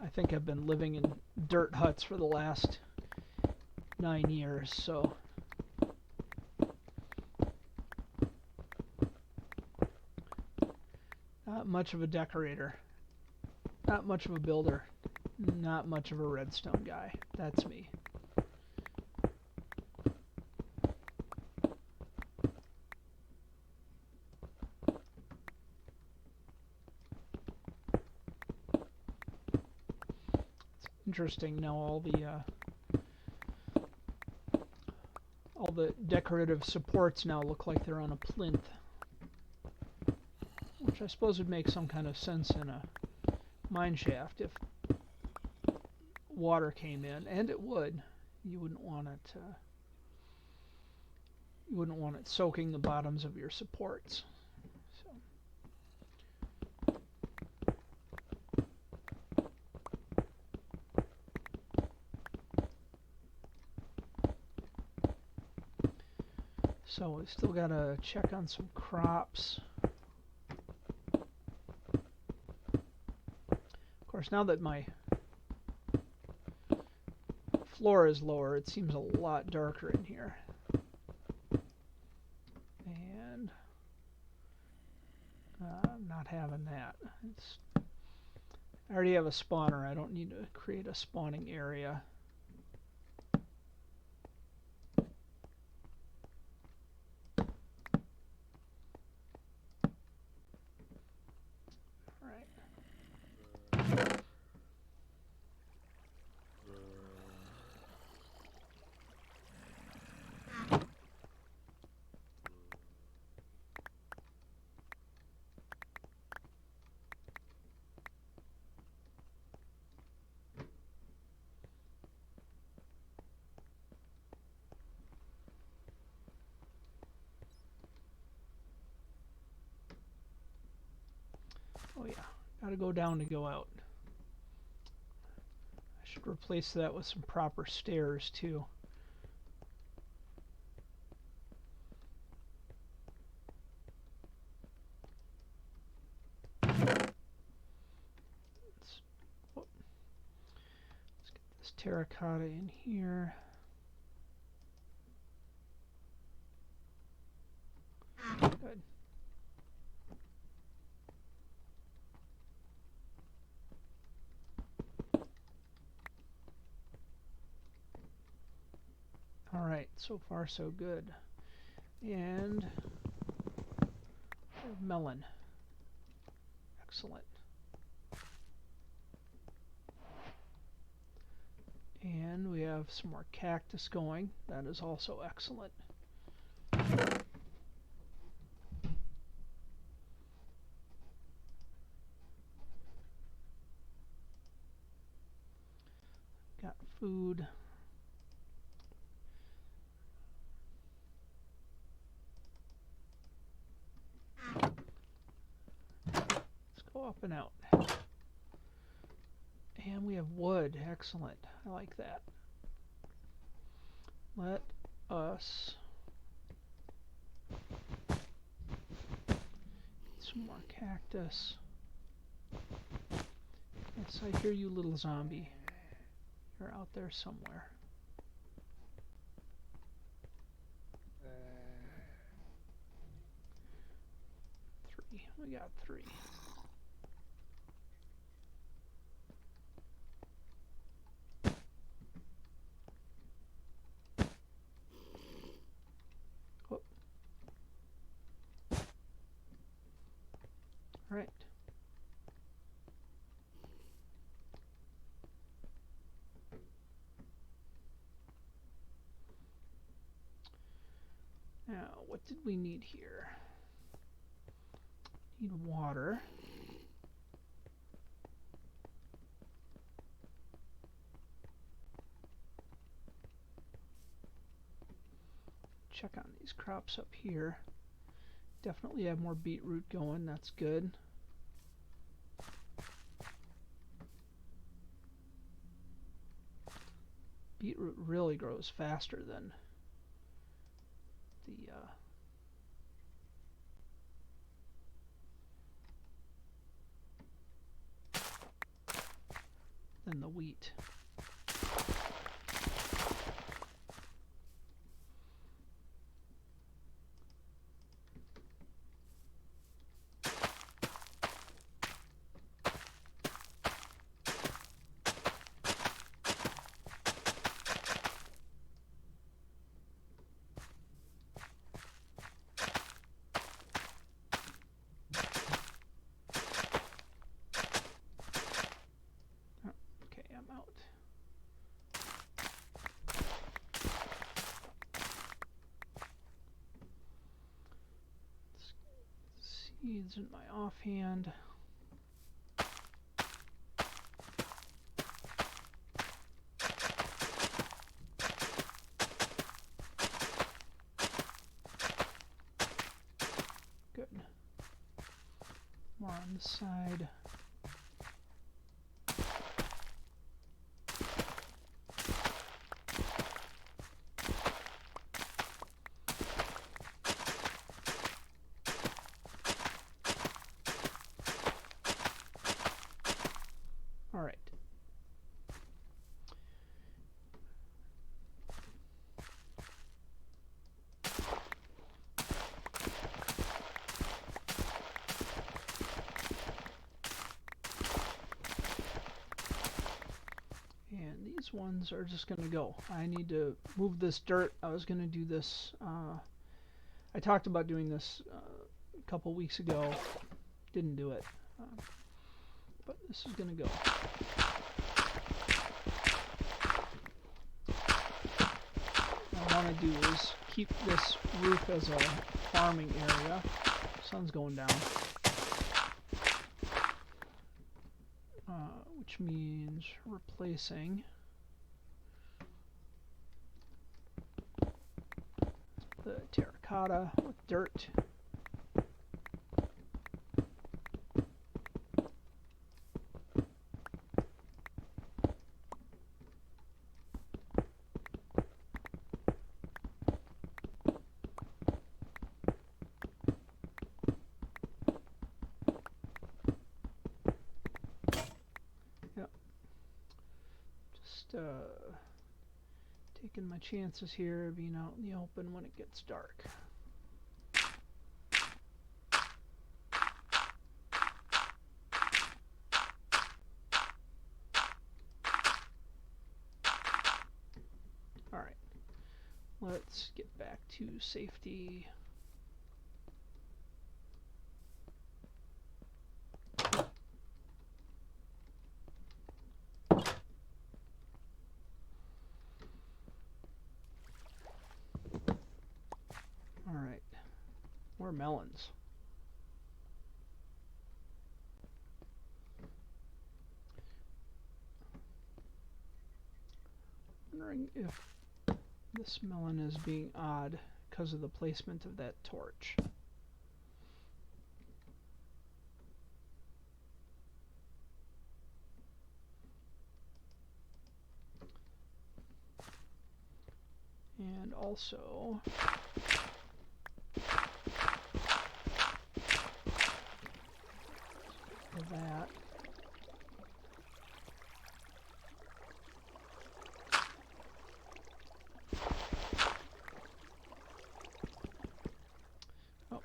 I think I've been living in dirt huts for the last 9 years, so... Not much of a decorator. Not much of a builder. Not much of a redstone guy. That's me. It's interesting now all the decorative supports now look like they're on a plinth, which I suppose would make some kind of sense in a mine shaft if water came in, and it would. You wouldn't want it soaking the bottoms of your supports. So So we still got to check on some crops. Of course, now that my floor is lower, it seems a lot darker in here. And I'm not having that. I already have a spawner. I don't need to create a spawning area. Oh yeah, gotta go down to go out. I should replace that with some proper stairs too. Let's get this terracotta in here. Good. Alright, so far so good. And melon. Excellent. And we have some more cactus going. That is also excellent. Got food. Let's go up and out. And we have wood. Excellent. I like that. Let us get some more cactus. Yes, I hear you, little zombie. You're out there somewhere. 3. We got 3. Oh. All right. Now, what did we need here? Need water. Check on these crops up here. Definitely have more beetroot going. That's good. Beetroot really grows faster than the wheat. Seeds in my offhand. Good. More on this side. these ones are just going to go. I need to move this dirt. I was going to do this. I talked about doing this a couple weeks ago. Didn't do it. But this is going to go. What I want to do is keep this roof as a farming area. Sun's going down. Which means replacing the terracotta with dirt. Taking my chances here, being out in the open when it gets dark. Alright, let's get back to safety. Alright, more melons. Wondering if this melon is being odd because of the placement of that torch. And also that. Oh.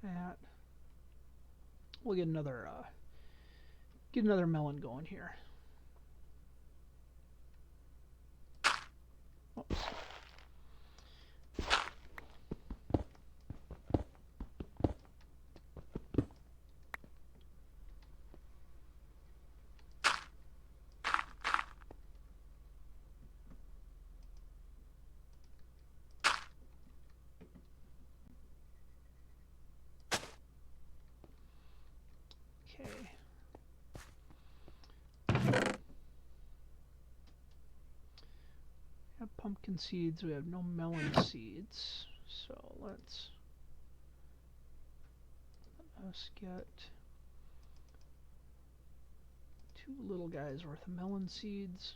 That. We'll get another melon going here. Oops. Okay. We have pumpkin seeds, we have no melon seeds, so let us get 2 little guys worth of melon seeds.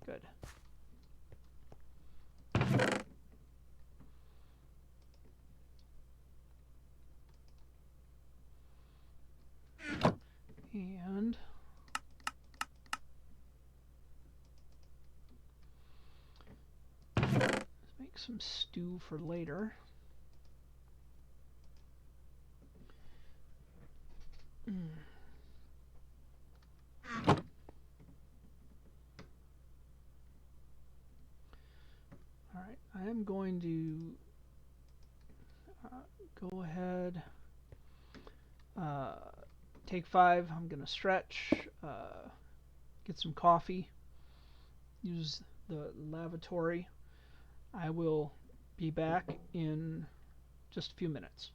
Good. And let's make some stew for later. Alright, I am going to go ahead, take 5, I'm going to stretch, get some coffee, use the lavatory. I will be back in just a few minutes.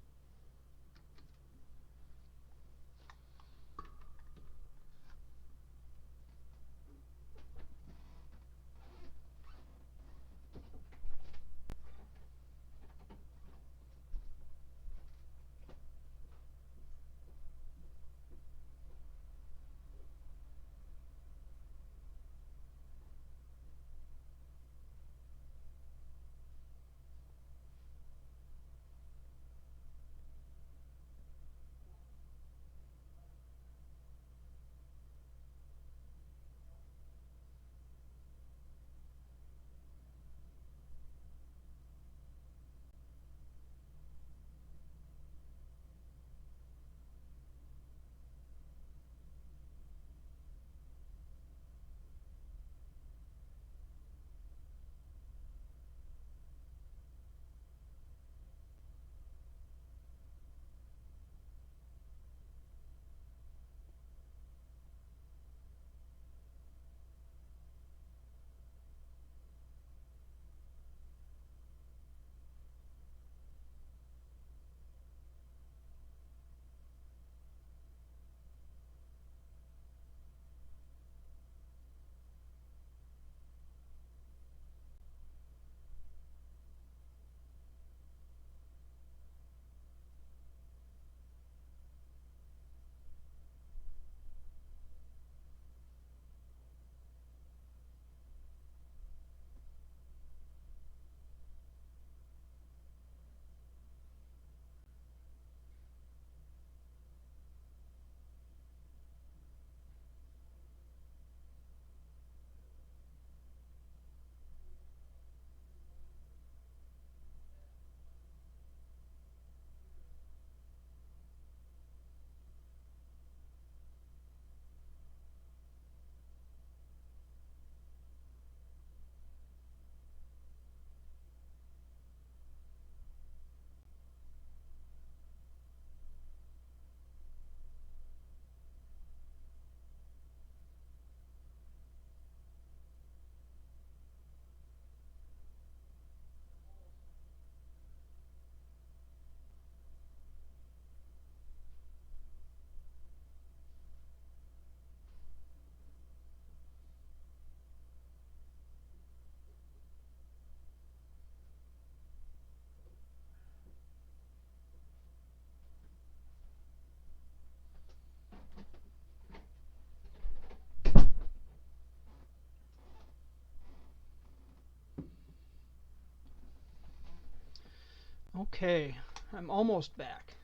Okay, I'm almost back.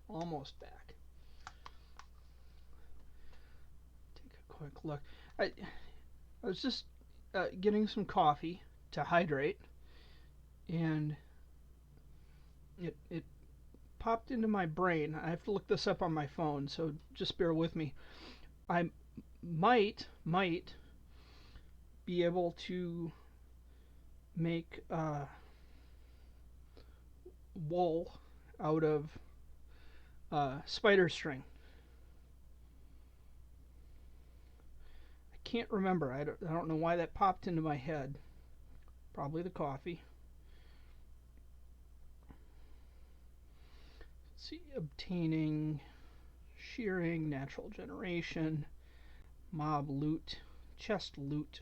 Almost back. Take a quick look. I was just getting some coffee to hydrate, and it popped into my brain. I have to look this up on my phone, so just bear with me. I might be able to make wool out of spider string. I can't remember. I don't know why that popped into my head. Probably the coffee. Let's see, obtaining, shearing, natural generation, mob loot, chest loot.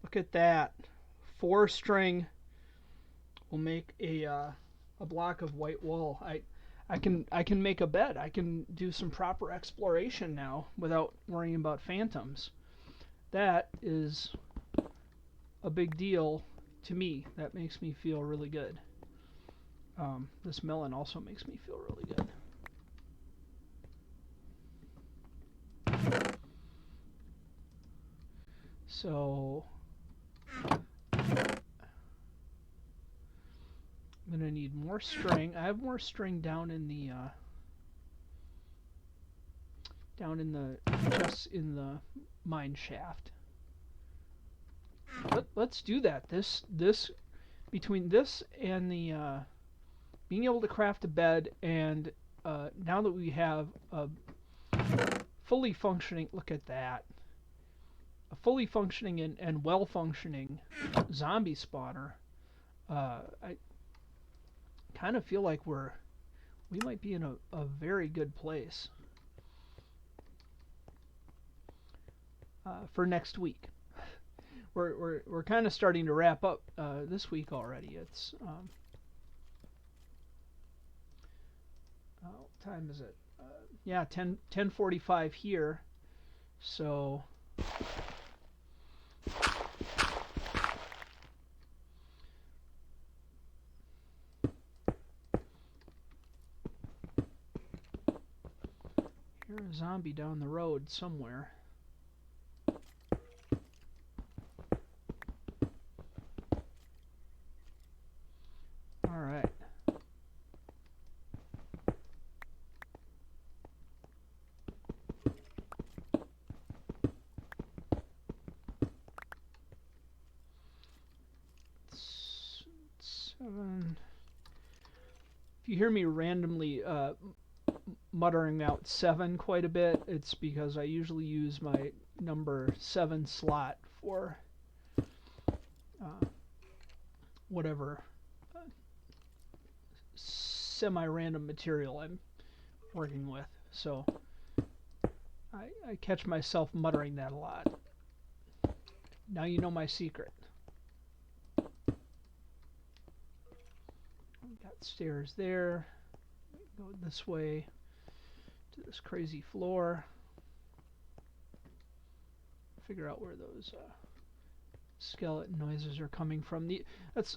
Look at that. 4 string will make a block of white wool. I can make a bed. I can do some proper exploration now without worrying about phantoms. That is a big deal to me. That makes me feel really good. This melon also makes me feel really good. So I'm gonna need more string. I have more string down in the just in the mine shaft. Let's do that. This between this and the being able to craft a bed, and now that we have a fully functioning, look at that, a fully functioning and well functioning zombie spawner, I kind of feel like we might be in a very good place for next week. We're kind of starting to wrap up this week already. It's what time is it? Yeah, 10:45 here. So here's a zombie down the road somewhere. All right. Seven. If you hear me randomly muttering out 7 quite a bit, it's because I usually use my number 7 slot for whatever semi-random material I'm working with. So I catch myself muttering that a lot. Now you know my secret. We've got stairs there. Go this way to this crazy floor. Figure out where those skeleton noises are coming from. That's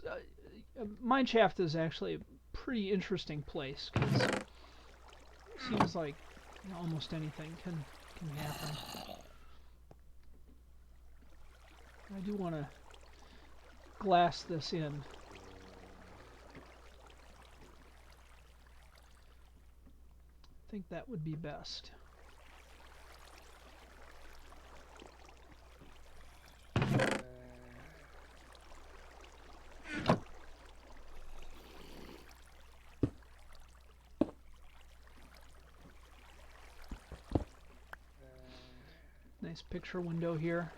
mineshaft is actually a pretty interesting place because it seems like almost anything can happen. I do want to glass this in. I think that would be best. Nice picture window here.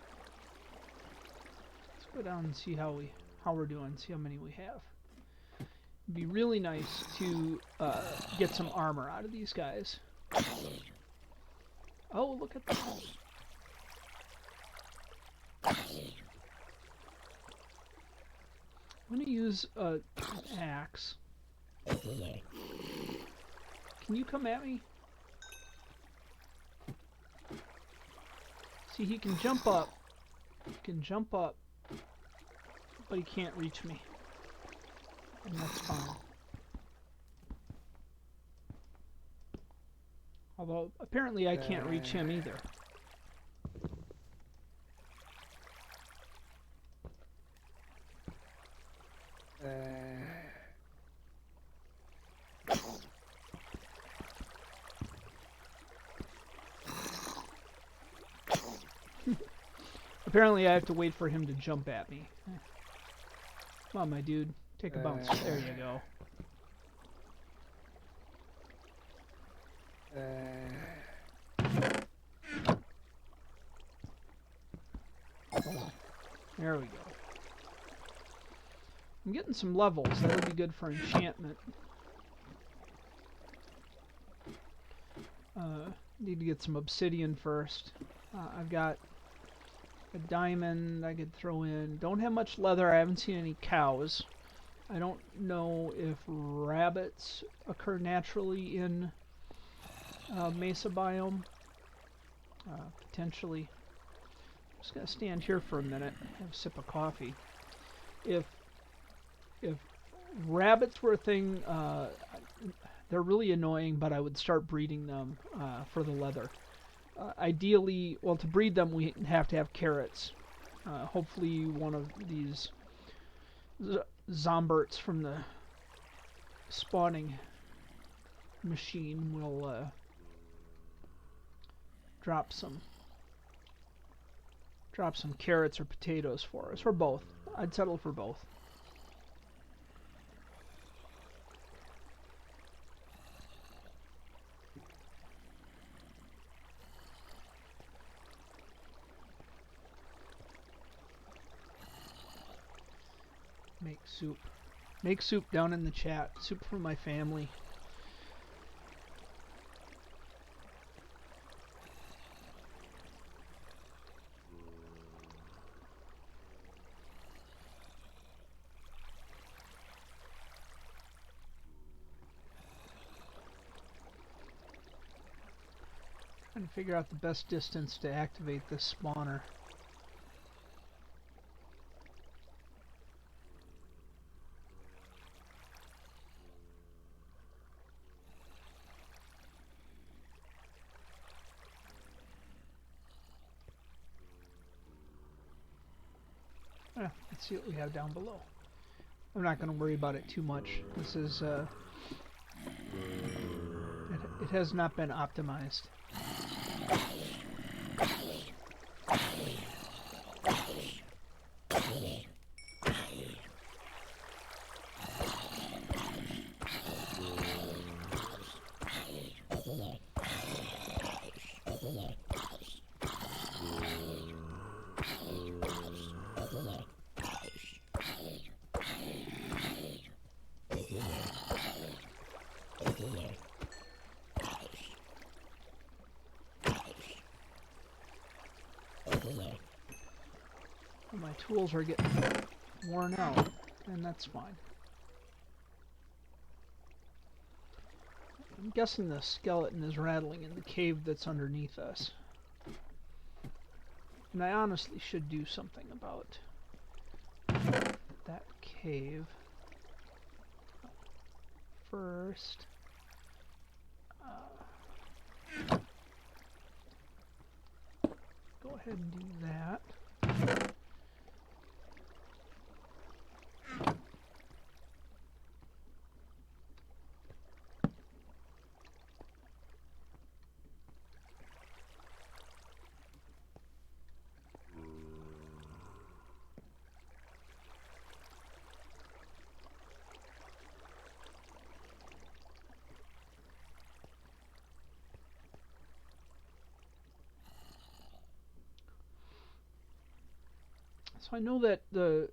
Let's go down and see how we're doing. See how many we have. It'd be really nice to get some armor out of these guys. Oh, look at that. I'm gonna use an axe. Can you come at me? See, he can jump up He can jump up, but he can't reach me. And that's fine. Although, apparently I can't reach him either. Apparently I have to wait for him to jump at me. Come on, my dude. Take a bounce. There you go. There we go. I'm getting some levels. That'll be good for enchantment. Need to get some obsidian first. I've got a diamond I could throw in. Don't have much leather. I haven't seen any cows. I don't know if rabbits occur naturally in mesa biome. Potentially. I'm just gonna stand here for a minute, have a sip of coffee. If rabbits were a thing, they're really annoying, but I would start breeding them for the leather. Ideally, well, to breed them, we have to have carrots. Hopefully, one of these zomberts from the spawning machine will drop some carrots or potatoes for us, or both. I'd settle for both. Make soup. Make soup down in the chat. Soup for my family. Trying to figure out the best distance to activate this spawner. Let's see what we have down below. I'm not going to worry about it too much. This is it has not been optimized. My tools are getting worn out, and that's fine. I'm guessing the skeleton is rattling in the cave that's underneath us. And I honestly should do something about that cave. First, go ahead and do that. So I know that I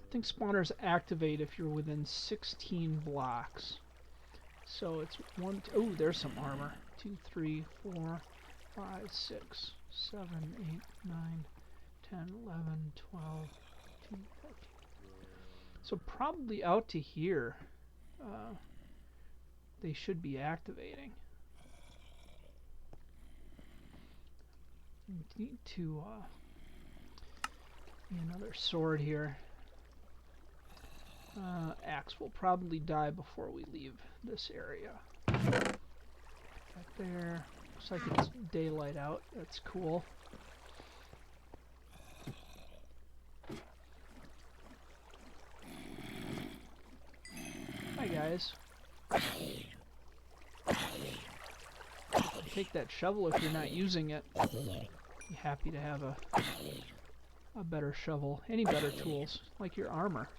think spawners activate if you're within 16 blocks. So it's one. Oh, there's some armor. 2, 3, 4, 5, 6, 7, 8, 9, 10, 11, 12, 13, 14. So probably out to here, they should be activating. We need to Another sword here. Axe will probably die before we leave this area. That there. Looks like it's daylight out. That's cool. Hi guys. Take that shovel if you're not using it. Be happy to have a better shovel. Any better tools, like your armor.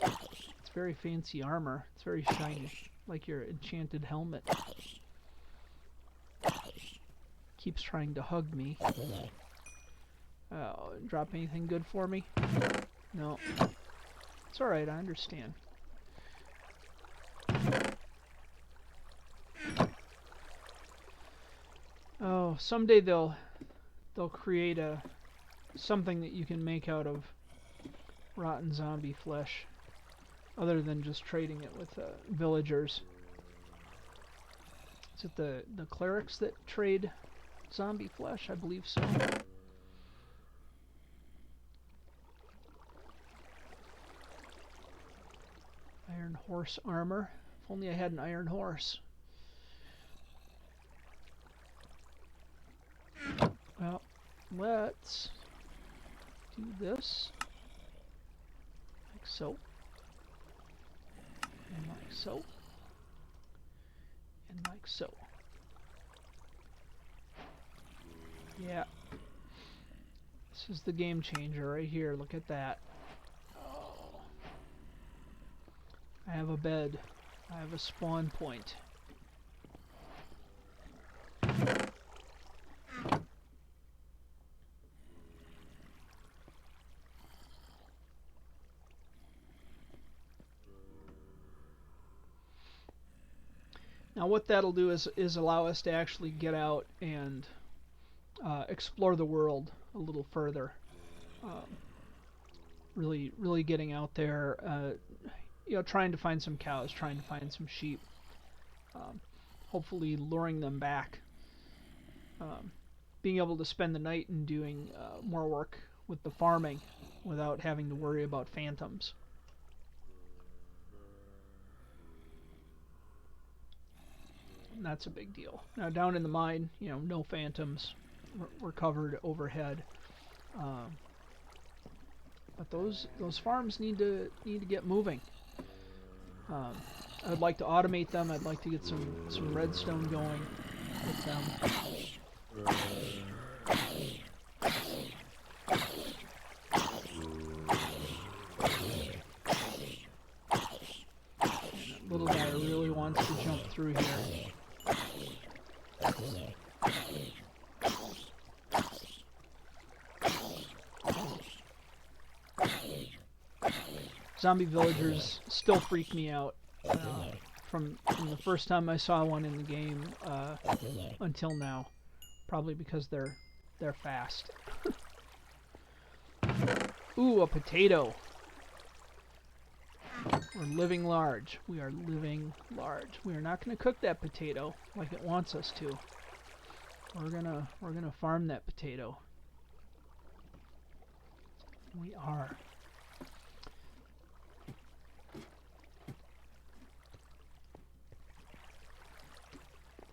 It's very fancy armor. It's very shiny, like your enchanted helmet. Keeps trying to hug me. Oh, drop anything good for me? No. It's alright, I understand. Oh, someday they'll create something that you can make out of rotten zombie flesh, other than just trading it with villagers. Is it the clerics that trade zombie flesh? I believe so. Iron horse armor. If only I had an iron horse. Well, let's do this. Like so. And like so. And like so. Yeah. This is the game changer right here. Look at that. Oh. I have a bed. I have a spawn point. Now what that'll do is allow us to actually get out and explore the world a little further. Really getting out there, you know, trying to find some cows, trying to find some sheep, hopefully luring them back. Being able to spend the night and doing more work with the farming without having to worry about phantoms. And that's a big deal. Now down in the mine, you know, no phantoms. We're covered overhead. But those farms need to get moving. I'd like to automate them. I'd like to get some redstone going with them. That little guy really wants to jump through here. Zombie villagers still freak me out from the first time I saw one in the game until now. Probably because they're fast. Ooh, a potato. We're living large. We are living large. We are not going to cook that potato like it wants us to. We're gonna farm that potato. We are.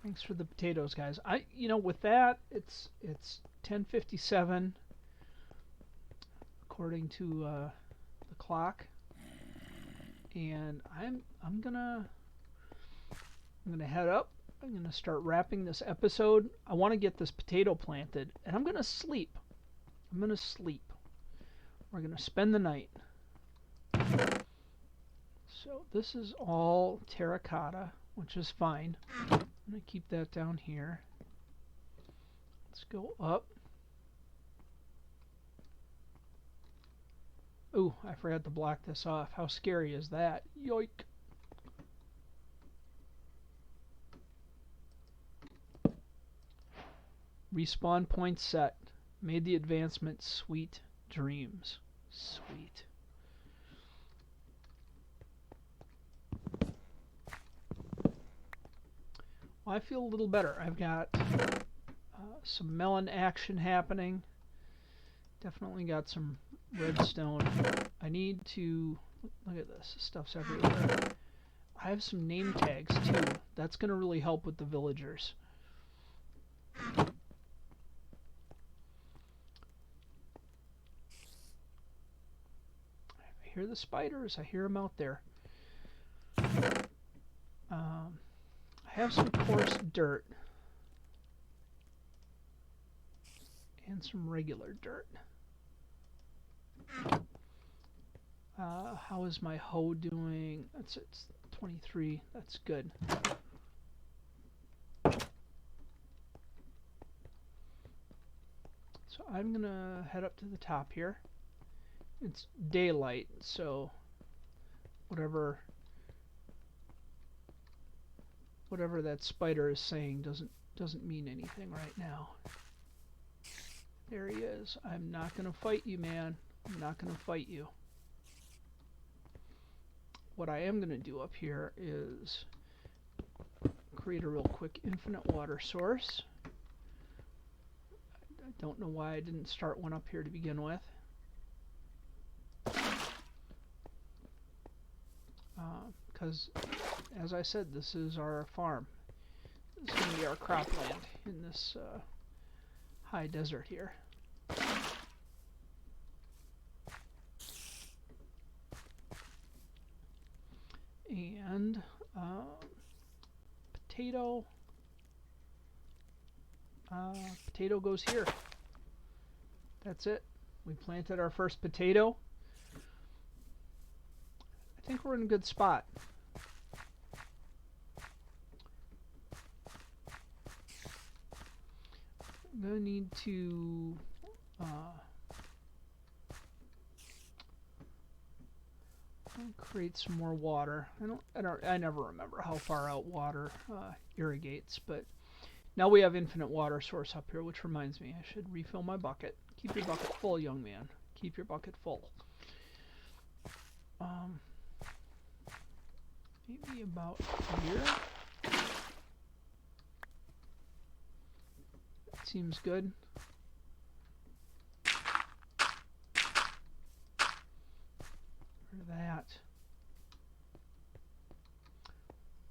Thanks for the potatoes, guys. You know, with that, it's 10:57 according to the clock, and I'm gonna head up. I'm gonna start wrapping this episode. I want to get this potato planted, and I'm gonna sleep. We're gonna spend the night. So this is all terracotta, which is fine. I'm going to keep that down here. Let's go up. Ooh, I forgot to block this off. How scary is that? Yoink! Respawn point set. Made the advancement. Sweet dreams. Sweet. Well, I feel a little better. I've got some melon action happening Definitely got some redstone. I need to... Look at this. Stuff's everywhere. I have some name tags too. That's going to really help with the villagers. I hear the spiders. I hear them out there. I have some coarse dirt. And some regular dirt. How is my hoe doing? It's 23. That's good. So I'm gonna head up to the top here. It's daylight, so whatever that spider is saying doesn't mean anything right now. There he is. I'm not gonna fight you, man. I'm not gonna fight you. What I am gonna do up here is create a real quick infinite water source. I don't know why I didn't start one up here to begin with. Because, as I said, this is our farm. This is going to be our cropland in this high desert here. And potato goes here. That's it. We planted our first potato. I think we're in a good spot. I'm gonna need to create some more water. I never remember how far out water irrigates, but now we have infinite water source up here, which reminds me I should refill my bucket. Keep your bucket full, young man. Keep your bucket full. Maybe about here. That seems good. That.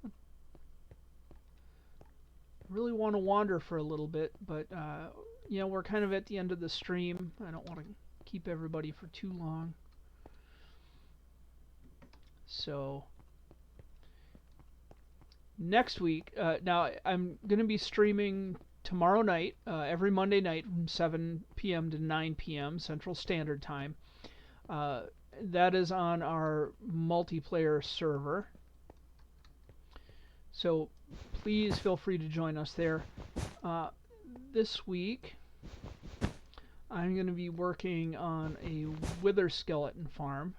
I really want to wander for a little bit, but you know, we're kind of at the end of the stream. I don't want to keep everybody for too long. So next week, now I'm going to be streaming tomorrow night, every Monday night from 7 p.m. to 9 p.m. Central Standard Time. That is on our multiplayer server. So please feel free to join us there. This week, I'm going to be working on a wither skeleton farm.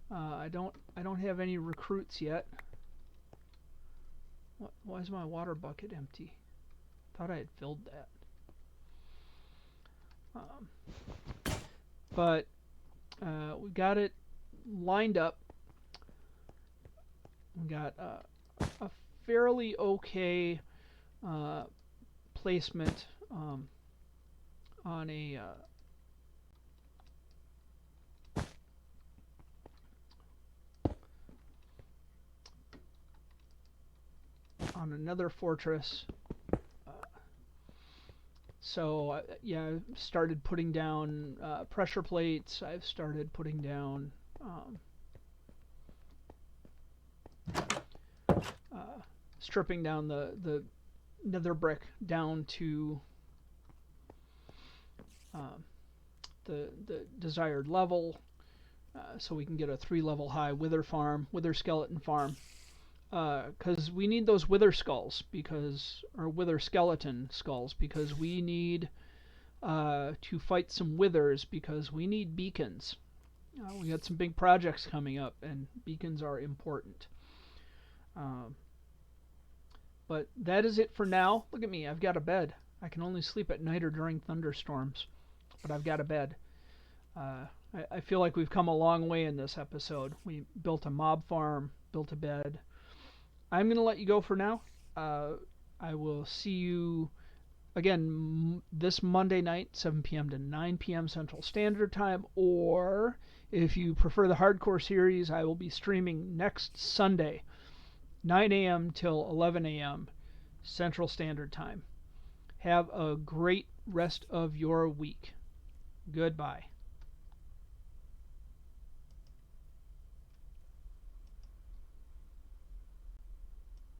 I don't have any recruits yet. Why is my water bucket empty? Thought I had filled that. But we got it lined up. We got a fairly okay placement on a on another fortress. So yeah, I started putting down pressure plates. I've started putting down stripping down the nether brick down to the desired level, so we can get a 3-level high wither skeleton farm. Because we need those wither skulls, or wither skeleton skulls, because we need to fight some withers, because we need beacons. We got some big projects coming up, and beacons are important. But that is it for now. Look at me, I've got a bed. I can only sleep at night or during thunderstorms, but I've got a bed. I feel like we've come a long way in this episode. We built a mob farm, built a bed. I'm going to let you go for now. I will see you again, this Monday night, 7 p.m. to 9 p.m. Central Standard Time, or if you prefer the hardcore series, I will be streaming next Sunday, 9 a.m. till 11 a.m. Central Standard Time. Have a great rest of your week. Goodbye.